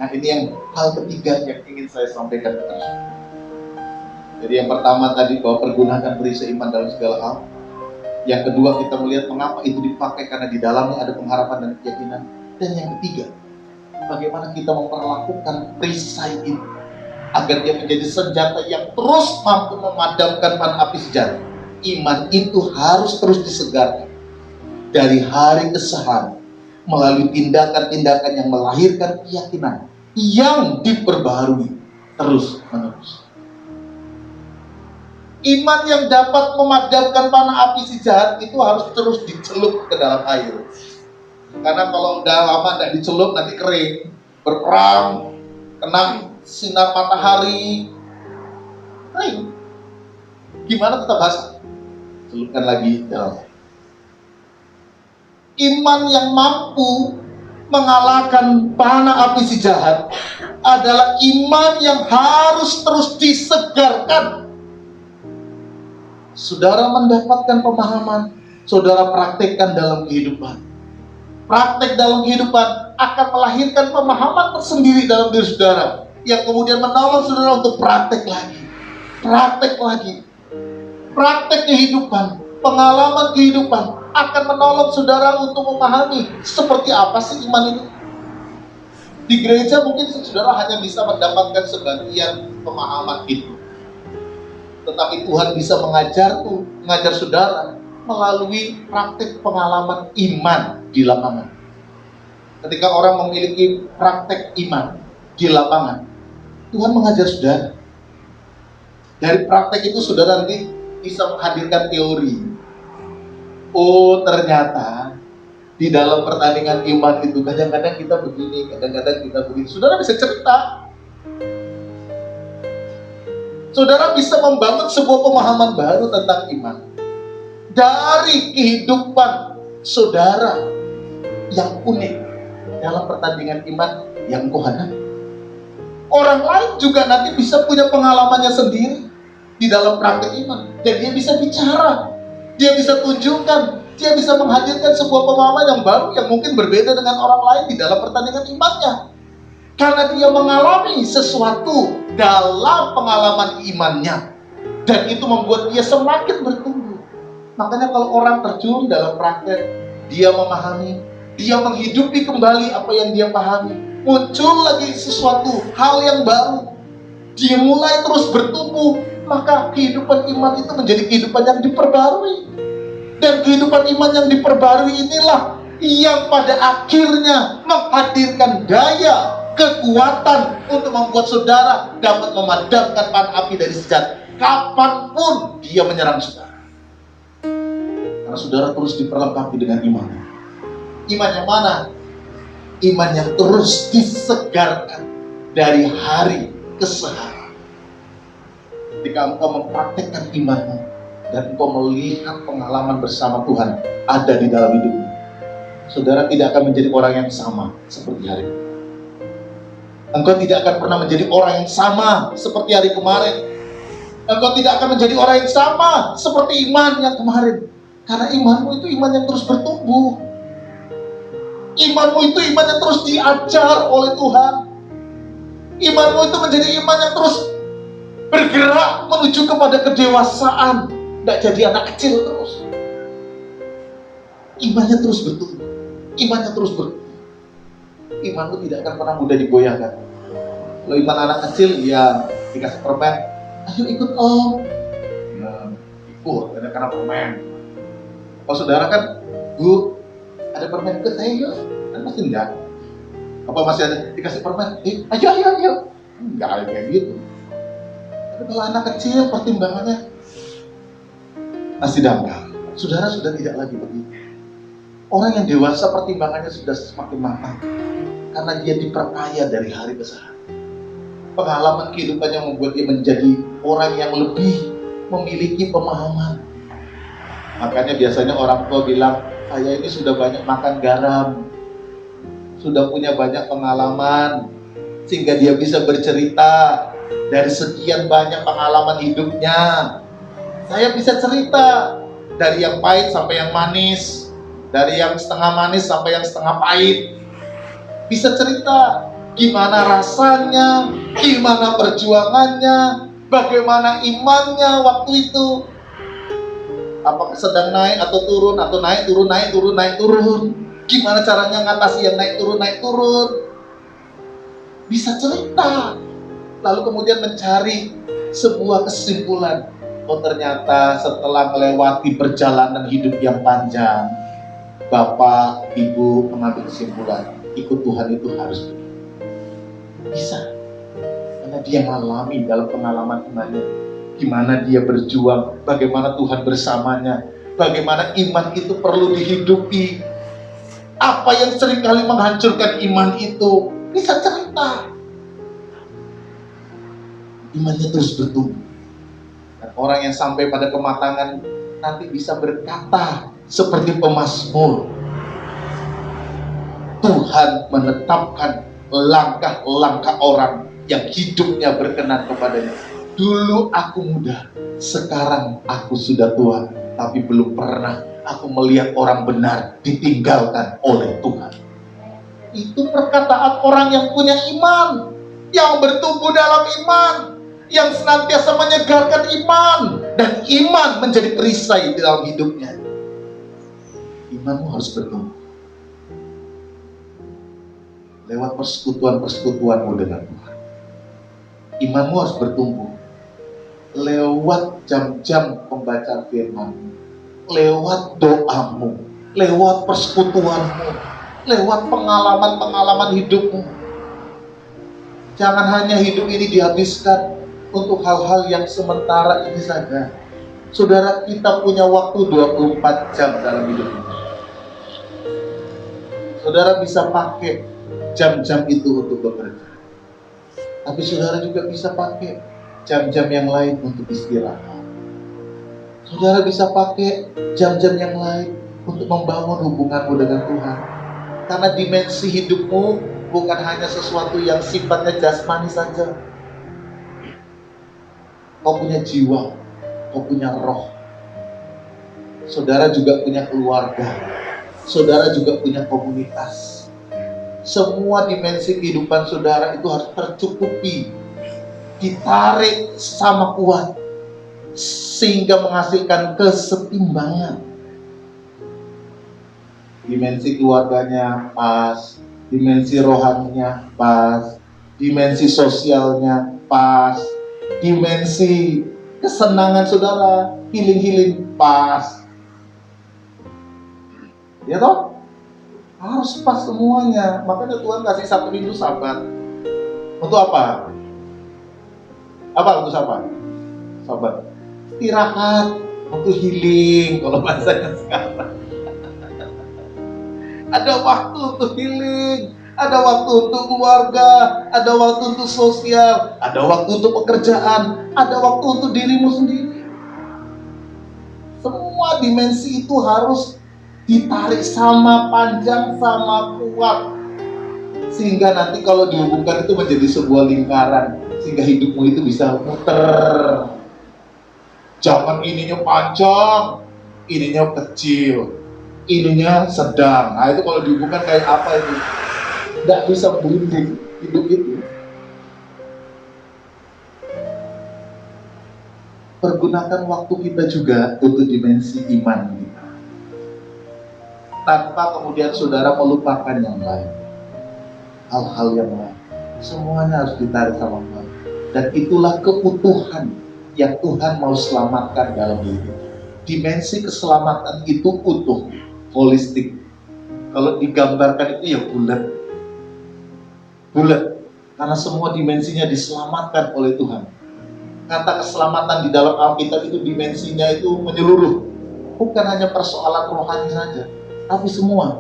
Nah, ini yang hal ketiga yang ingin saya sampaikan kepada saudara. Jadi yang pertama tadi, bahwa pergunakan perisai iman dalam segala hal. Yang kedua, kita melihat mengapa itu dipakai, karena di dalamnya ada pengharapan dan keyakinan. Dan yang ketiga, bagaimana kita memperlakukan perisai itu agar dia menjadi senjata yang terus mampu memadamkan panah api si jahat. Iman itu harus terus disegarkan dari hari ke hari melalui tindakan-tindakan yang melahirkan keyakinan yang diperbaharui terus menerus. Iman yang dapat memadamkan panah api si jahat itu harus terus dicelup ke dalam air. Karena kalau udah lama tidak dicelup nanti kering, berperang, kena sinar matahari, kering. Gimana tetap basah? Celupkan lagi dalam air. Iman yang mampu mengalahkan panah api si jahat adalah iman yang harus terus disegarkan. Saudara mendapatkan pemahaman, saudara praktekkan dalam kehidupan. Praktek dalam kehidupan akan melahirkan pemahaman tersendiri dalam diri saudara, yang kemudian menolong saudara untuk praktek lagi. Praktek lagi. Praktek kehidupan, pengalaman kehidupan akan menolong saudara untuk memahami seperti apa sih iman ini. Di gereja mungkin saudara hanya bisa mendapatkan sebagian pemahaman itu. Tetapi Tuhan bisa mengajar saudara melalui praktek pengalaman iman di lapangan. Ketika orang memiliki praktek iman di lapangan, Tuhan mengajar saudara. Dari praktek itu saudara nanti bisa menghadirkan teori. Oh, ternyata di dalam pertandingan iman itu kadang-kadang kita begini, kadang-kadang kita begini. Saudara bisa cerita. Saudara bisa membangun sebuah pemahaman baru tentang iman dari kehidupan saudara yang unik dalam pertandingan iman yang kau hadapi. Orang lain juga nanti bisa punya pengalamannya sendiri di dalam praktek iman, dan dia bisa bicara, dia bisa tunjukkan, dia bisa menghadirkan sebuah pemahaman yang baru yang mungkin berbeda dengan orang lain di dalam pertandingan imannya. Karena dia mengalami sesuatu dalam pengalaman imannya. Dan itu membuat dia semakin bertumbuh. Makanya kalau orang terjun dalam praktek, dia memahami, dia menghidupi kembali apa yang dia pahami. Muncul lagi sesuatu, hal yang baru. Dia mulai terus bertumbuh. Maka kehidupan iman itu menjadi kehidupan yang diperbarui. Dan kehidupan iman yang diperbarui inilah yang pada akhirnya menghadirkan daya, kekuatan untuk membuat saudara dapat memadamkan panah api dari si jahat kapanpun dia menyerang saudara. Karena saudara terus diperlengkapi dengan iman. Iman yang mana? Iman yang terus disegarkan dari hari ke hari. Ketika engkau mempraktekkan imanmu dan engkau melihat pengalaman bersama Tuhan ada di dalam hidupmu, saudara tidak akan menjadi orang yang sama seperti hari ini. Engkau tidak akan pernah menjadi orang yang sama seperti hari kemarin. Engkau tidak akan menjadi orang yang sama seperti iman yang kemarin. Karena imanmu itu iman yang terus bertumbuh. Imanmu itu iman yang terus diajar oleh Tuhan. Imanmu itu menjadi iman yang terus bergerak menuju kepada kedewasaan. Tidak jadi anak kecil terus. Imannya terus bertumbuh. Imannya terus bertumbuh. Imanmu tidak akan pernah mudah digoyahkan. Kalau iman anak kecil, ya dikasih permen, ayo ikut om. Nah, ikut, karena permen. Kalau saudara kan, Bu, ada permen ikut, ayo, kan pasti enggak. Apa masih ada dikasih permen, ayo. Enggak ada kayak gitu. Tapi kalau anak kecil, pertimbangannya masih dangkal. Saudara sudah tidak lagi begitu. Orang yang dewasa pertimbangannya sudah semakin matang. Karena dia diperkaya dari hari ke hari. Pengalaman kehidupan yang membuat dia menjadi orang yang lebih memiliki pemahaman. Makanya biasanya orang tua bilang, saya ini sudah banyak makan garam, sudah punya banyak pengalaman, sehingga dia bisa bercerita dari sekian banyak pengalaman hidupnya. Saya bisa cerita dari yang pahit sampai yang manis, dari yang setengah manis sampai yang setengah pahit. Bisa cerita gimana rasanya, gimana perjuangannya, bagaimana imannya waktu itu. Apakah sedang naik atau turun, atau naik turun. Gimana caranya ngatasi yang naik turun. Bisa cerita. Lalu kemudian mencari sebuah kesimpulan. Oh, ternyata setelah melewati perjalanan hidup yang panjang, Bapak, Ibu mengambil kesimpulan, ikut Tuhan itu harus bisa. Karena dia mengalami dalam pengalaman imannya, gimana dia berjuang, bagaimana Tuhan bersamanya, bagaimana iman itu perlu dihidupi, apa yang seringkali menghancurkan iman itu, bisa cerita. Imannya terus bertumbuh. Dan orang yang sampai pada kematangan nanti bisa berkata seperti pemazmur, Tuhan menetapkan langkah-langkah orang yang hidupnya berkenan kepadanya. Dulu aku muda, sekarang aku sudah tua, tapi belum pernah aku melihat orang benar ditinggalkan oleh Tuhan. Itu perkataan orang yang punya iman, yang bertumbuh dalam iman, yang senantiasa menyegarkan iman, dan iman menjadi perisai di dalam hidupnya. Imanmu harus bertumbuh lewat persekutuan-persekutuanmu dengan Tuhan. Imanmu harus bertumbuh lewat jam-jam pembacaan firman, lewat doamu, lewat persekutuanmu, lewat pengalaman-pengalaman hidupmu. Jangan hanya hidup ini dihabiskan untuk hal-hal yang sementara ini saja. Saudara, kita punya waktu 24 jam dalam hidup ini. Saudara bisa pakai jam-jam itu untuk bekerja, tapi saudara juga bisa pakai jam-jam yang lain untuk istirahat. Saudara bisa pakai jam-jam yang lain untuk membangun hubunganmu dengan Tuhan. Karena dimensi hidupmu bukan hanya sesuatu yang sifatnya jasmani saja. Kau punya jiwa, kau punya roh. Saudara juga punya keluarga. Saudara juga punya komunitas. Semua dimensi kehidupan saudara itu harus tercukupi, ditarik sama kuat, sehingga menghasilkan kesetimbangan. Dimensi keluarganya pas, dimensi rohaninya pas, dimensi sosialnya pas, dimensi kesenangan saudara, healing pas. Ya toh? Harus pas semuanya. Makanya Tuhan kasih 1 minggu Sabat. Untuk apa? Apa untuk Sabat? Sabat. Istirahat, untuk healing kalau bahasanya sekarang. Ada waktu untuk healing, ada waktu untuk keluarga, ada waktu untuk sosial, ada waktu untuk pekerjaan, ada waktu untuk dirimu sendiri. Semua dimensi itu harus ditarik sama panjang, sama kuat, sehingga nanti kalau dihubungkan itu menjadi sebuah lingkaran, sehingga hidupmu itu bisa muter. Jangan ininya panjang, ininya kecil, ininya sedang. Nah itu kalau dihubungkan kayak apa itu? Nggak bisa berhenti hidup itu. Pergunakan waktu kita juga untuk dimensi iman kita, tanpa kemudian saudara melupakan yang lain, hal-hal yang lain. Semuanya harus ditarik sama Tuhan. Dan itulah keutuhan yang Tuhan mau selamatkan dalam diri. Dimensi keselamatan itu utuh, holistik. Kalau digambarkan itu ya bulat. Karena semua dimensinya diselamatkan oleh Tuhan. Kata keselamatan di dalam Alkitab itu dimensinya itu menyeluruh. Bukan hanya persoalan rohani saja, tapi semua.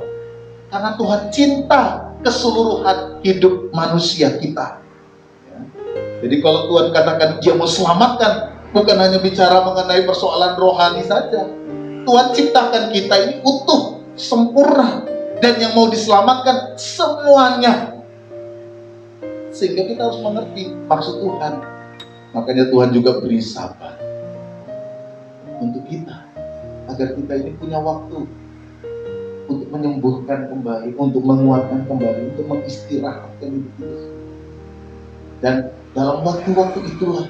Karena Tuhan cinta keseluruhan hidup manusia kita. Ya. Jadi kalau Tuhan katakan dia mau selamatkan, bukan hanya bicara mengenai persoalan rohani saja. Tuhan ciptakan kita ini utuh, sempurna. Dan yang mau diselamatkan semuanya. Sehingga kita harus mengerti maksud Tuhan. Makanya Tuhan juga beri sabar untuk kita, agar kita ini punya waktu untuk menyembuhkan kembali, untuk menguatkan kembali, untuk mengistirahatkan hidup kita. Dan dalam waktu-waktu itulah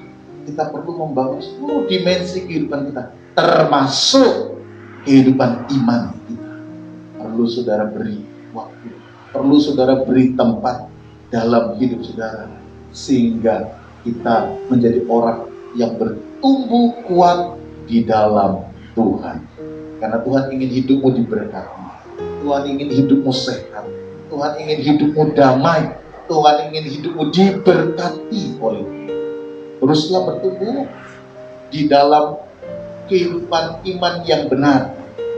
kita perlu membangun seluruh dimensi kehidupan kita, termasuk kehidupan iman kita. Perlu saudara beri waktu, perlu saudara beri tempat dalam hidup saudara, sehingga kita menjadi orang yang bertumbuh kuat di dalam Tuhan. Karena Tuhan ingin hidupmu diberkati, Tuhan ingin hidupmu sehat, Tuhan ingin hidupmu damai, Tuhan ingin hidupmu diberkati oleh Tuhan. Teruslah bertumbuh, di dalam kehidupan iman yang benar.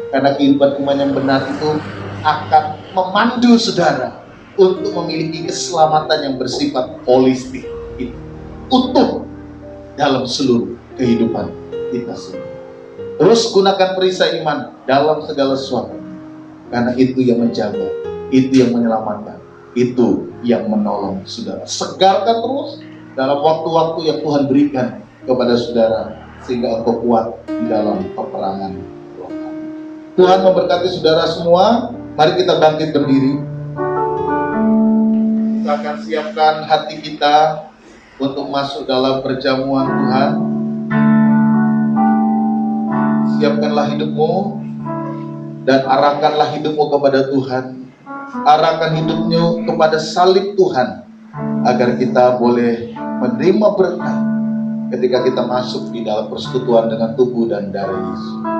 Karena kehidupan iman yang benar itu akan memandu saudara untuk memiliki keselamatan yang bersifat holistik, utuh dalam seluruh kehidupan kita semua. Terus gunakan perisai iman dalam segala sesuatu, karena itu yang menjaga, itu yang menyelamatkan, itu yang menolong saudara. Segarkan terus dalam waktu-waktu yang Tuhan berikan kepada saudara, sehingga engkau kuat di dalam peperangan. Tuhan memberkati saudara semua. Mari kita bangkit berdiri. Kita akan siapkan hati kita untuk masuk dalam perjamuan Tuhan. Siapkanlah hidupmu dan arahkanlah hidupmu kepada Tuhan. Arahkan hidupmu kepada salib Tuhan, agar kita boleh menerima berkat ketika kita masuk di dalam persekutuan dengan tubuh dan darah Yesus.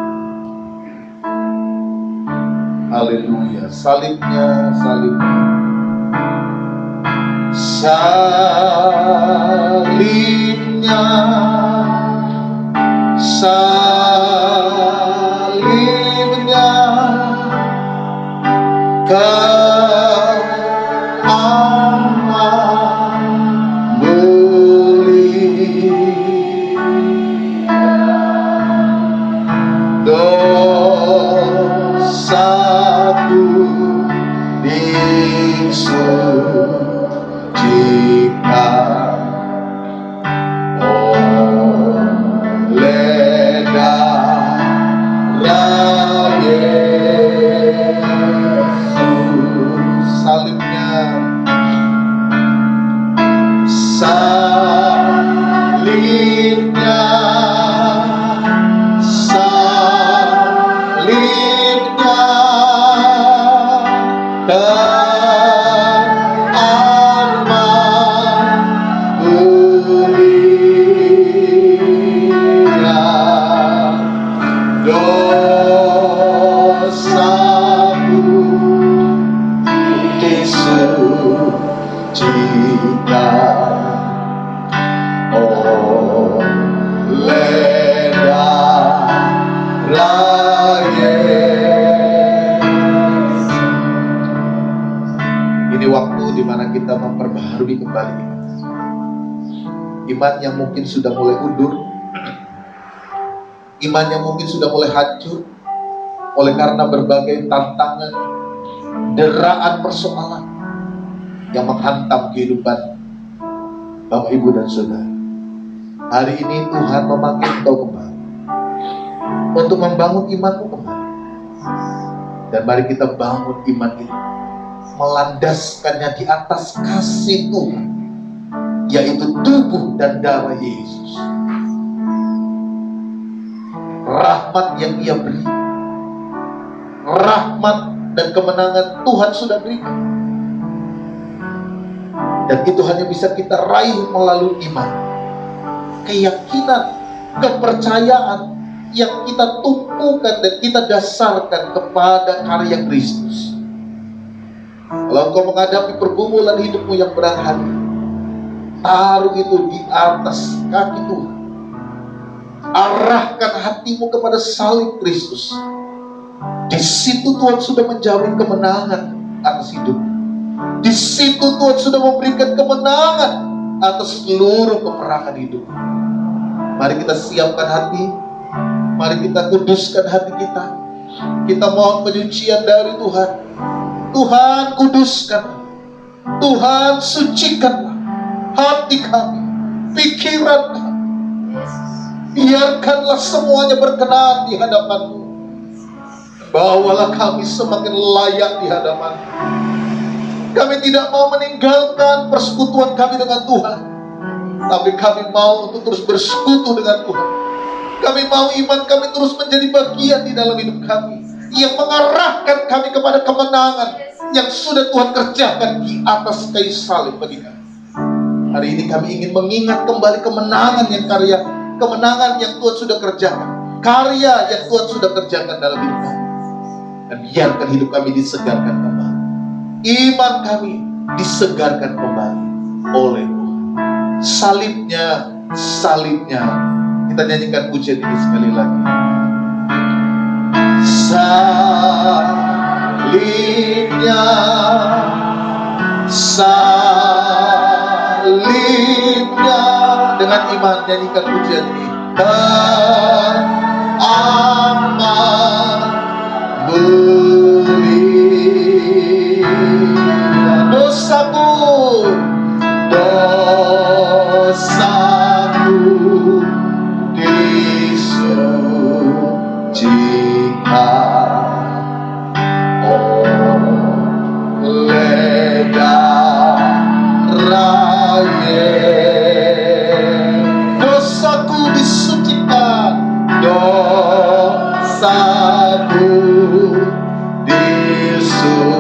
Haleluya. Salibnya, salibnya, salibnya, salibnya, aman beli dosaku disucikan oleh darah Yesus. Salibnya, salibnya, salibnya, aman belian dosaku disucikan oleh darah Yesus. Ini waktu di mana kita memperbaharui kembali iman. Iman yang mungkin sudah mulai undur, iman yang mungkin sudah mulai hancur oleh karena berbagai tantangan, deraan persoalan yang menghantam kehidupan Bapak, Ibu, dan Saudara. Hari ini Tuhan memanggil engkau kembali untuk membangun imanmu kembali. Dan mari kita bangun iman ini, melandaskannya di atas kasih Tuhan, yaitu tubuh dan darah Yesus. Rahmat yang Ia beri, rahmat dan kemenangan Tuhan sudah berikan. Dan itu hanya bisa kita raih melalui iman, keyakinan, kepercayaan yang kita tumpukan dan kita dasarkan kepada karya Kristus. Kalau engkau menghadapi pergumulan hidupmu yang berat hati, taruh itu di atas kaki Tuhan. Arahkan hatimu kepada salib Kristus. Di situ Tuhan sudah menjamin kemenangan atas hidupmu. Di situ Tuhan sudah memberikan kemenangan atas seluruh peperangan hidup. Mari kita siapkan hati, mari kita kuduskan hati kita. Kita mohon penyucian dari Tuhan. Tuhan kuduskan, Tuhan sucikanlah hati kami, pikiran kami. Biarkanlah semuanya berkenan di hadapan-Mu. Bawalah kami semakin layak di hadapan-Mu. Kami tidak mau meninggalkan persekutuan kami dengan Tuhan, tapi kami mau untuk terus bersekutu dengan Tuhan. Kami mau iman kami terus menjadi bagian di dalam hidup kami, yang mengarahkan kami kepada kemenangan yang sudah Tuhan kerjakan di atas kayu salib bagi kami. Hari ini kami ingin mengingat kembali kemenangan yang Tuhan sudah kerjakan, karya yang Tuhan sudah kerjakan dalam hidup kami. Dan biarkan hidup kami disegarkan kembali, iman kami disegarkan kembali oleh Tuhan. Salibnya, salibnya, kita Kita nyanyikan pujian ini sekali lagi. Salibnya, salibnya, dengan iman nyanyikan pujian ini. Teramat beli dosaku, dosaku disucikan oleh darah Yesus. Dosaku disucikan, dosaku disucikan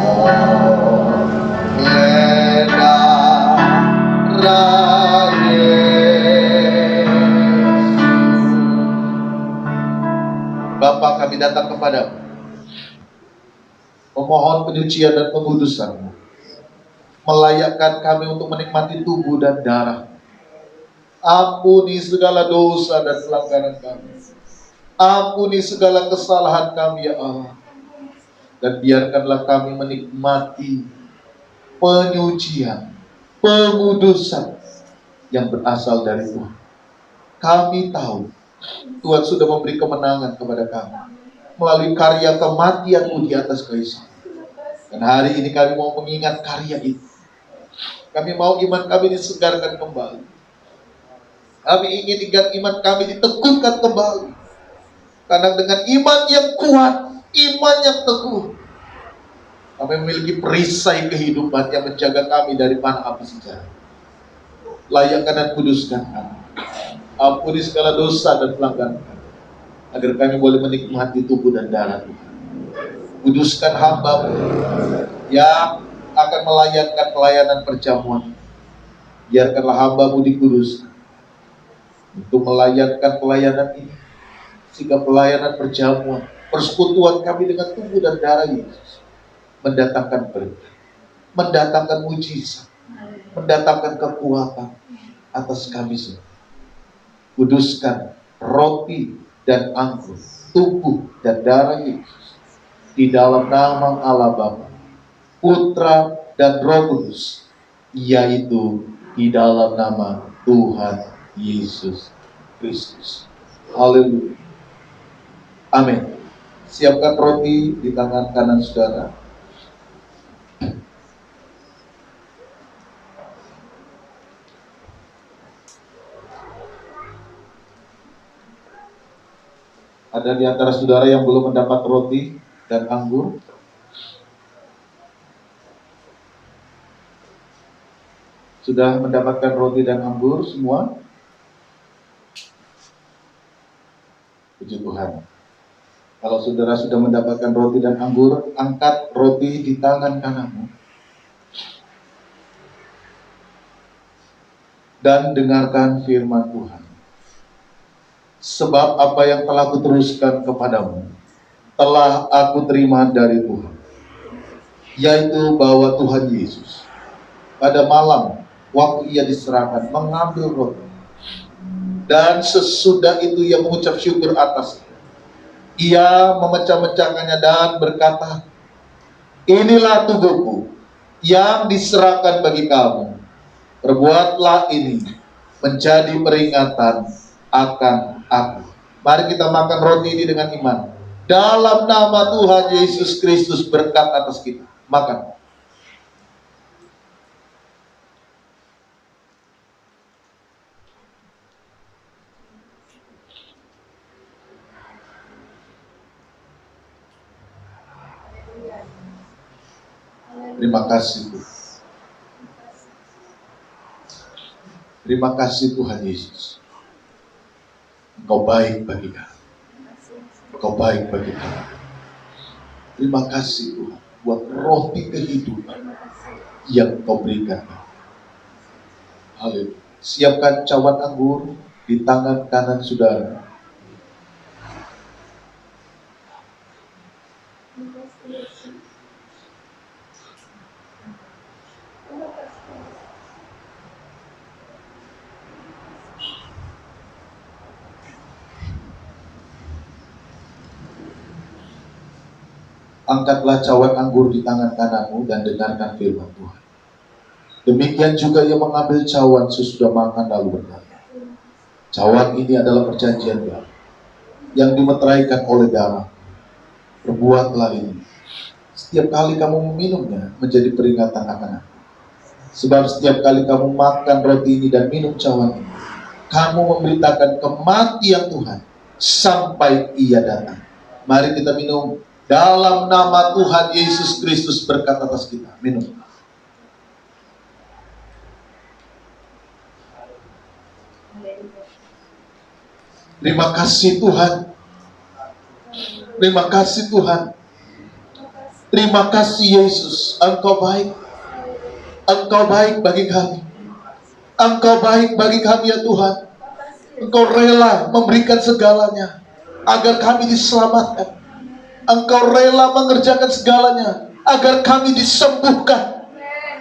oleh darah Yesus. Bapa, kami datang kepadamu, memohon penyucian dan pengudusan, melayakkan kami untuk menikmati tubuh dan darah. Ampuni segala dosa dan pelanggaran kami. Ampuni segala kesalahan kami, ya Allah. Dan biarkanlah kami menikmati penyucian, pengudusan yang berasal dari Tuhan. Kami tahu Tuhan sudah memberi kemenangan kepada kami melalui karya kematian-Mu di atas kayu salib. Dan hari ini kami mau mengingat karya itu. Kami mau iman kami disegarkan kembali. Kami ingin iman kami diteguhkan kembali. Karena dengan iman yang kuat, iman yang teguh, kami memiliki perisai kehidupan yang menjaga kami dari panah api sejarah. Layakkan dan kuduskan kami. Ampuni segala dosa dan pelanggaran kami, agar kami boleh menikmati tubuh dan darah Tuhan. Kuduskan hamba-Mu yang akan melayangkan pelayanan perjamuan. Biarkanlah hamba-Mu dikuduskan untuk melayangkan pelayanan ini, sehingga pelayanan perjamuan, persekutuan kami dengan tubuh dan darah Yesus mendatangkan berkat, mendatangkan mujizat, mendatangkan kekuatan atas kami semua. Kuduskan roti dan anggur, tubuh dan darah Yesus di dalam nama Allah Bapa, Putra dan Roh Kudus, yaitu di dalam nama Tuhan Yesus Kristus. Haleluya. Amin. Siapkan roti di tangan kanan saudara. Ada di antara saudara yang belum mendapat roti dan anggur? Sudah mendapatkan roti dan anggur semua? Puji Tuhan. Kalau saudara sudah mendapatkan roti dan anggur, angkat roti di tangan kananmu dan dengarkan firman Tuhan. Sebab apa yang telah kuteruskan kepadamu telah aku terima dari Tuhan, yaitu bahwa Tuhan Yesus pada malam waktu ia diserahkan mengambil roti, dan sesudah itu ia mengucap syukur atasnya. Ia memecah-mecahkannya dan berkata, inilah tubuhku yang diserahkan bagi kamu. Perbuatlah ini menjadi peringatan akan aku. Mari kita makan roti ini dengan iman. Dalam nama Tuhan Yesus Kristus, berkat atas kita. Makan. Terima kasih Tuhan. Terima kasih Tuhan Yesus. Engkau baik bagi kami. Engkau baik bagi kami. Terima kasih Tuhan buat roti kehidupan yang Engkau berikan. Haleluya. Siapkan cawan anggur di tangan kanan saudara. angkatlah cawan anggur di tangan kananmu dan dengarkan firman Tuhan. Demikian juga ia mengambil cawan sesudah makan lalu berkata, cawan ini adalah perjanjian baru yang dimeteraikan oleh darah. Perbuatlah ini setiap kali kamu meminumnya menjadi peringatan akan aku. Sebab setiap kali kamu makan roti ini dan minum cawan ini, kamu memberitakan kematian Tuhan sampai ia datang. Mari kita minum dalam nama Tuhan Yesus Kristus, berkat atas kita. Minum. Terima kasih Tuhan. Terima kasih Tuhan. Terima kasih Yesus. Engkau baik. Engkau baik bagi kami. Engkau baik bagi kami ya Tuhan. Engkau rela memberikan segalanya agar kami diselamatkan. Engkau rela mengerjakan segalanya agar kami disembuhkan.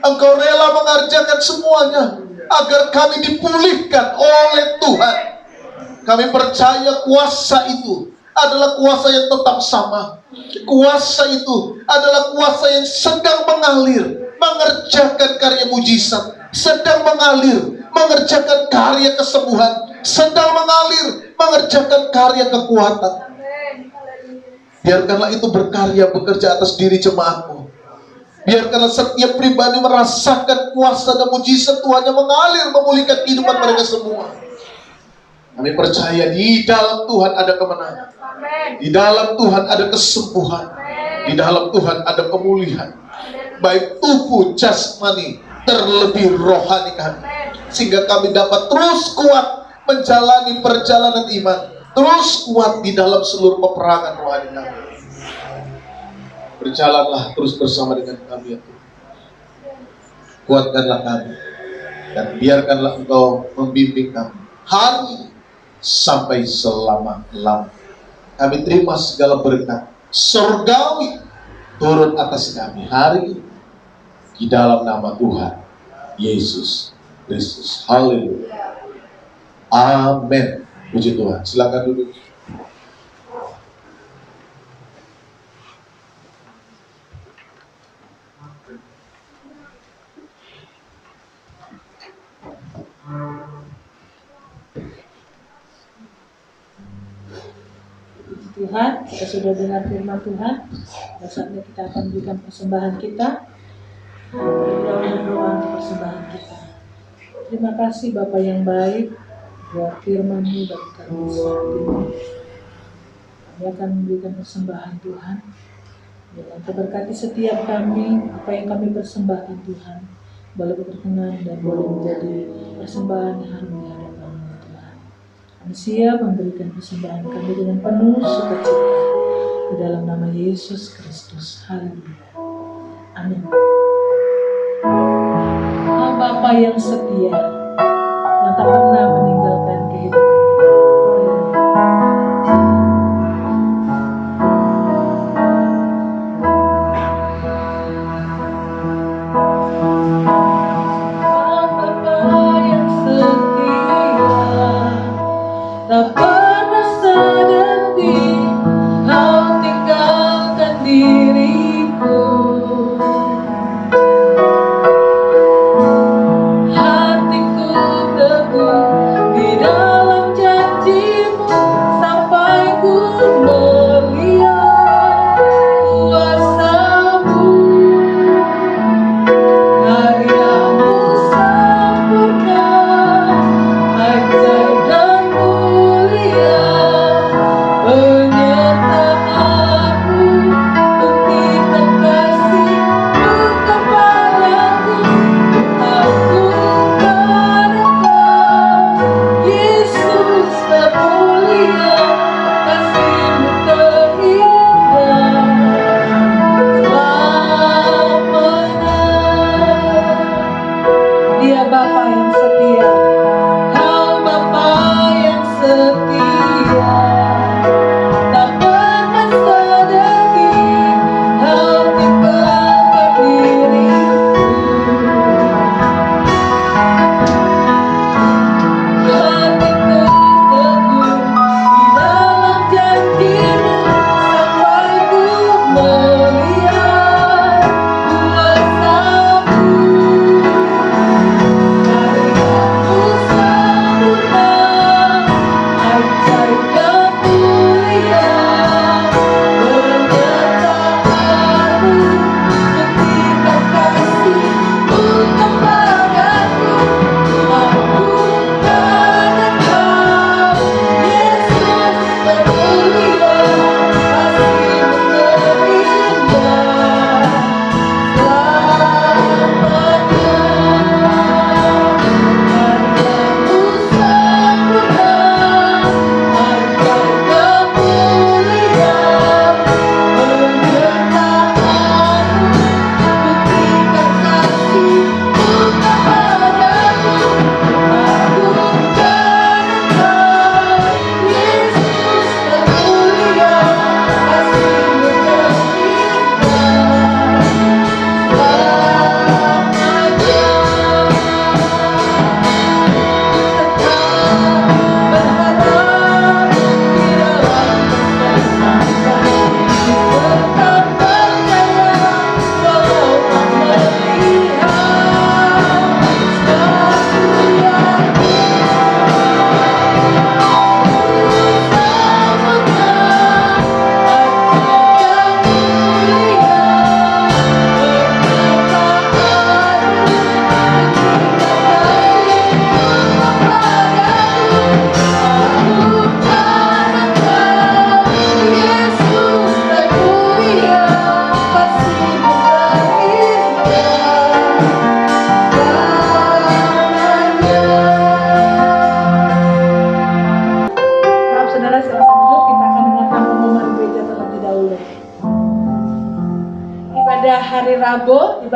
Engkau rela mengerjakan semuanya agar kami dipulihkan oleh Tuhan. Kami percaya kuasa itu adalah kuasa yang tetap sama. Kuasa itu adalah kuasa yang sedang mengalir, mengerjakan karya mujizat, sedang mengalir, mengerjakan karya kesembuhan, sedang mengalir, mengerjakan karya kekuatan. Biarkanlah itu berkarya, bekerja atas diri jemaatmu. Biarkanlah setiap pribadi merasakan kuasa dan mujizat Tuhan yang mengalir, memulihkan kehidupan mereka semua. Kami percaya di dalam Tuhan ada kemenangan. Di dalam Tuhan ada kesembuhan. Di dalam Tuhan ada pemulihan. Baik tubuh, jasmani, terlebih rohani kami. Sehingga kami dapat terus kuat menjalani perjalanan iman. Terus kuat di dalam seluruh peperangan rohani kami. Berjalanlah terus bersama dengan kami ya Tuhan. Kuatkanlah kami. Dan biarkanlah Engkau membimbing kami hari sampai selama-lamanya. Kami terima segala berkat surgawi turun atas kami hari ini di dalam nama Tuhan Yesus Kristus. Haleluya. Amin. Puji Tuhan. Silakan duduk. Tuhan, kita sudah dengar firman Tuhan. Saatnya kita akan berikan persembahan kita. Berdoa untuk persembahan kita. Terima kasih Bapa yang baik buat firman-Mu bagi kami saat ini. Kami akan memberikan persembahan Tuhan. Biarlah Engkau berkati setiap kami, apa yang kami persembahkan Tuhan, boleh berkenan dan boleh menjadi persembahan yang harum di hadapan-Mu Tuhan. Kami siap memberikan persembahan kami dengan penuh sukacita di dalam nama Yesus Kristus. Haleluya. Amin. Bapa yang setia, yang tak pernah meninggalkan kehidupan Bapa yang setia, tak pernah sedih, Kau tinggalkan diriku. Sampai ku melihat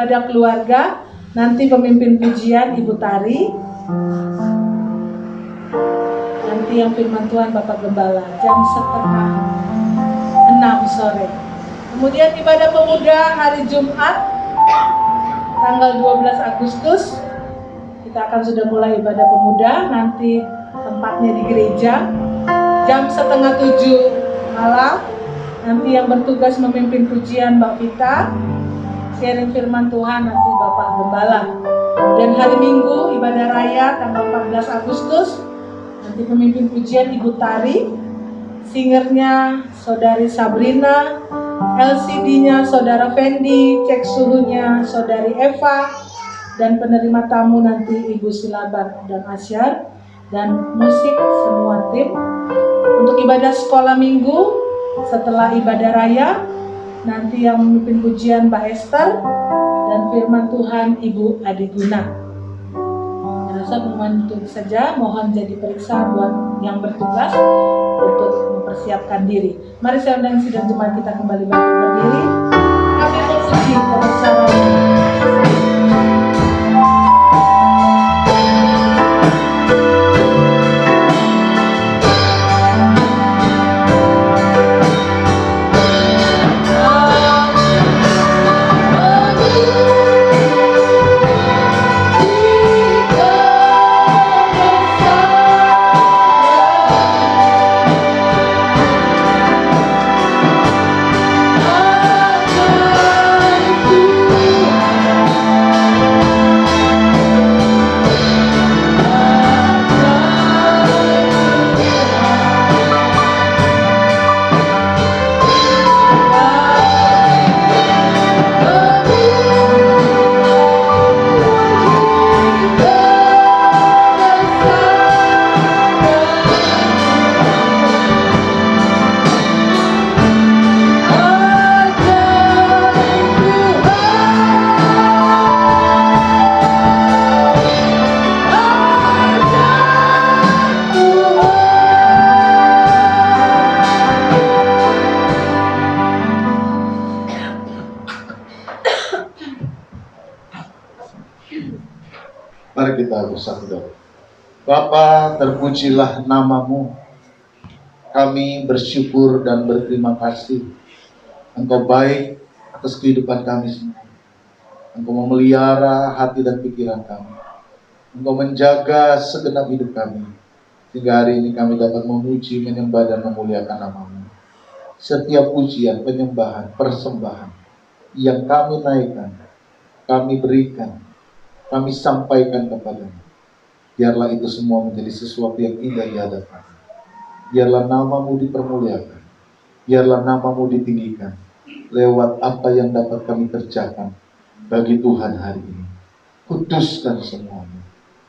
ibadah keluarga. Nanti pemimpin pujian Ibu Tari. Nanti yang firman Tuhan Bapak Gembala jam 5:30 sore. Kemudian ibadah pemuda hari Jumat tanggal 12 Agustus. Kita akan sudah mulai ibadah pemuda. Nanti tempatnya di gereja jam 6:30 malam. Nanti yang bertugas memimpin pujian Mbak Vita, sharing firman Tuhan nanti Bapak Gembala. Dan hari Minggu ibadah raya tanggal 14 Agustus, nanti pemimpin pujian Ibu Tari, singernya Saudari Sabrina, LCD-nya Saudara Fendi, cek suhunya Saudari Eva, dan penerima tamu nanti Ibu Silaban dan Asyar, dan musik semua tim. Untuk ibadah sekolah minggu setelah ibadah raya, nanti yang memimpin pujian Mbak Esther dan firman Tuhan Ibu Adiguna. Saya mohon itu saja, mohon jadi periksa buat yang bertugas untuk mempersiapkan diri. Mari saya undang sidang jemaat kita kembali berdiri. Kami memuji kebesaran. Mari kita bersatu doa. Bapa, terpujilah namamu. Kami bersyukur dan berterima kasih. Engkau baik atas kehidupan kami semua. Engkau memelihara hati dan pikiran kami. Engkau menjaga segenap hidup kami. Sehingga hari ini kami dapat memuji, menyembah dan memuliakan namamu. Setiap pujian, penyembahan, persembahan yang kami naikkan, kami berikan, kami sampaikan kepadamu. Biarlah itu semua menjadi sesuatu yang indah di hadapan. Biarlah namamu dipermuliakan. Biarlah namamu ditinggikan. Lewat apa yang dapat kami kerjakan bagi Tuhan hari ini. Kuduskan semuanya.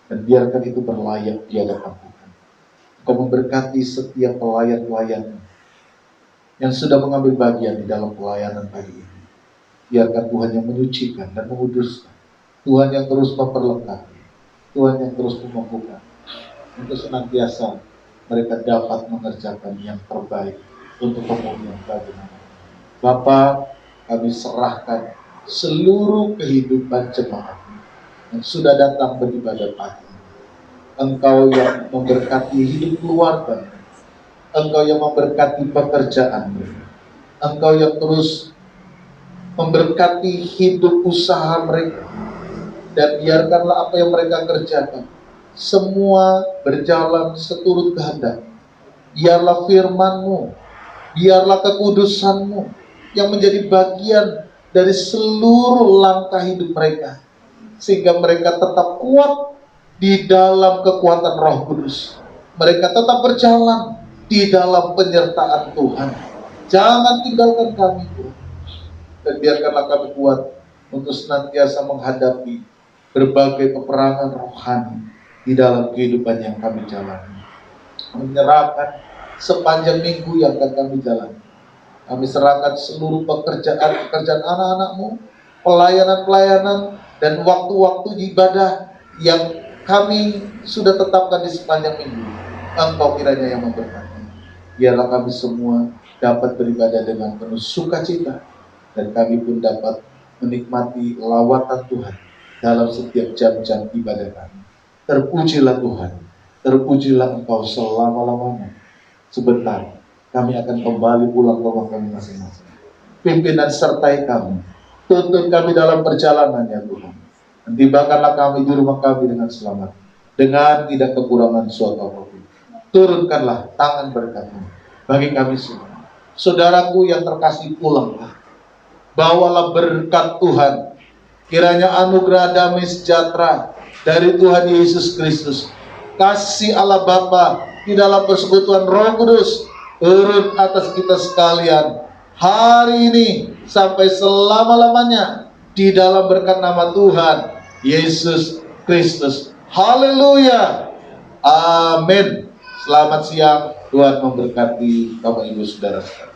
Dan biarkan itu berlayak di hadapan Tuhan. Kau memberkati setiap pelayan-pelayan yang sudah mengambil bagian di dalam pelayanan pagi ini. Biarkan Tuhan yang menyucikan dan menguduskan. Tuhan yang terus memperlengkapi, Tuhan yang terus memampukan untuk senantiasa mereka dapat mengerjakan yang terbaik untuk kemuliaan bagi nama. Bapa, kami serahkan seluruh kehidupan jemaat yang sudah datang beribadah pagi. Engkau yang memberkati hidup keluarga, Engkau yang memberkati pekerjaan, Engkau yang terus memberkati hidup usaha mereka. Dan biarkanlah apa yang mereka kerjakan semua berjalan seturut kehendak. Biarlah firman-Mu, biarlah kekudusan-Mu yang menjadi bagian dari seluruh langkah hidup mereka. Sehingga mereka tetap kuat di dalam kekuatan Roh Kudus. Mereka tetap berjalan di dalam penyertaan Tuhan. Jangan tinggalkan kami, Tuhan. Dan biarkanlah kami kuat untuk senantiasa menghadapi berbagai peperangan rohani di dalam kehidupan yang kami jalani. Menyerahkan sepanjang minggu yang akan kami jalani. Kami serahkan seluruh pekerjaan anak-anak-Mu, pelayanan-pelayanan, dan waktu-waktu ibadah yang kami sudah tetapkan di sepanjang minggu. Engkau kiranya yang memberkati. Biarlah kami semua dapat beribadah dengan penuh sukacita, dan kami pun dapat menikmati lawatan Tuhan dalam setiap jam-jam ibadah kami. Terpujilah Tuhan, terpujilah Engkau selama-lamanya. Sebentar, kami akan kembali pulang ke rumah kami masing-masing. Pimpin dan sertai kami, tuntun kami dalam perjalanan ya Tuhan. Tibakanlah kami di rumah kami dengan selamat, dengan tidak kekurangan suatu apapun. Turunkanlah tangan berkat-Mu bagi kami semua. Saudaraku yang terkasih, pulanglah. Bawalah berkat Tuhan. Kiranya anugerah damai sejahtera dari Tuhan Yesus Kristus, kasih Allah Bapa di dalam persekutuan Roh Kudus turun atas kita sekalian hari ini sampai selama-lamanya di dalam berkat nama Tuhan Yesus Kristus. Haleluya. Amin. Selamat siang. Tuhan memberkati Bapak Ibu Saudara sekalian.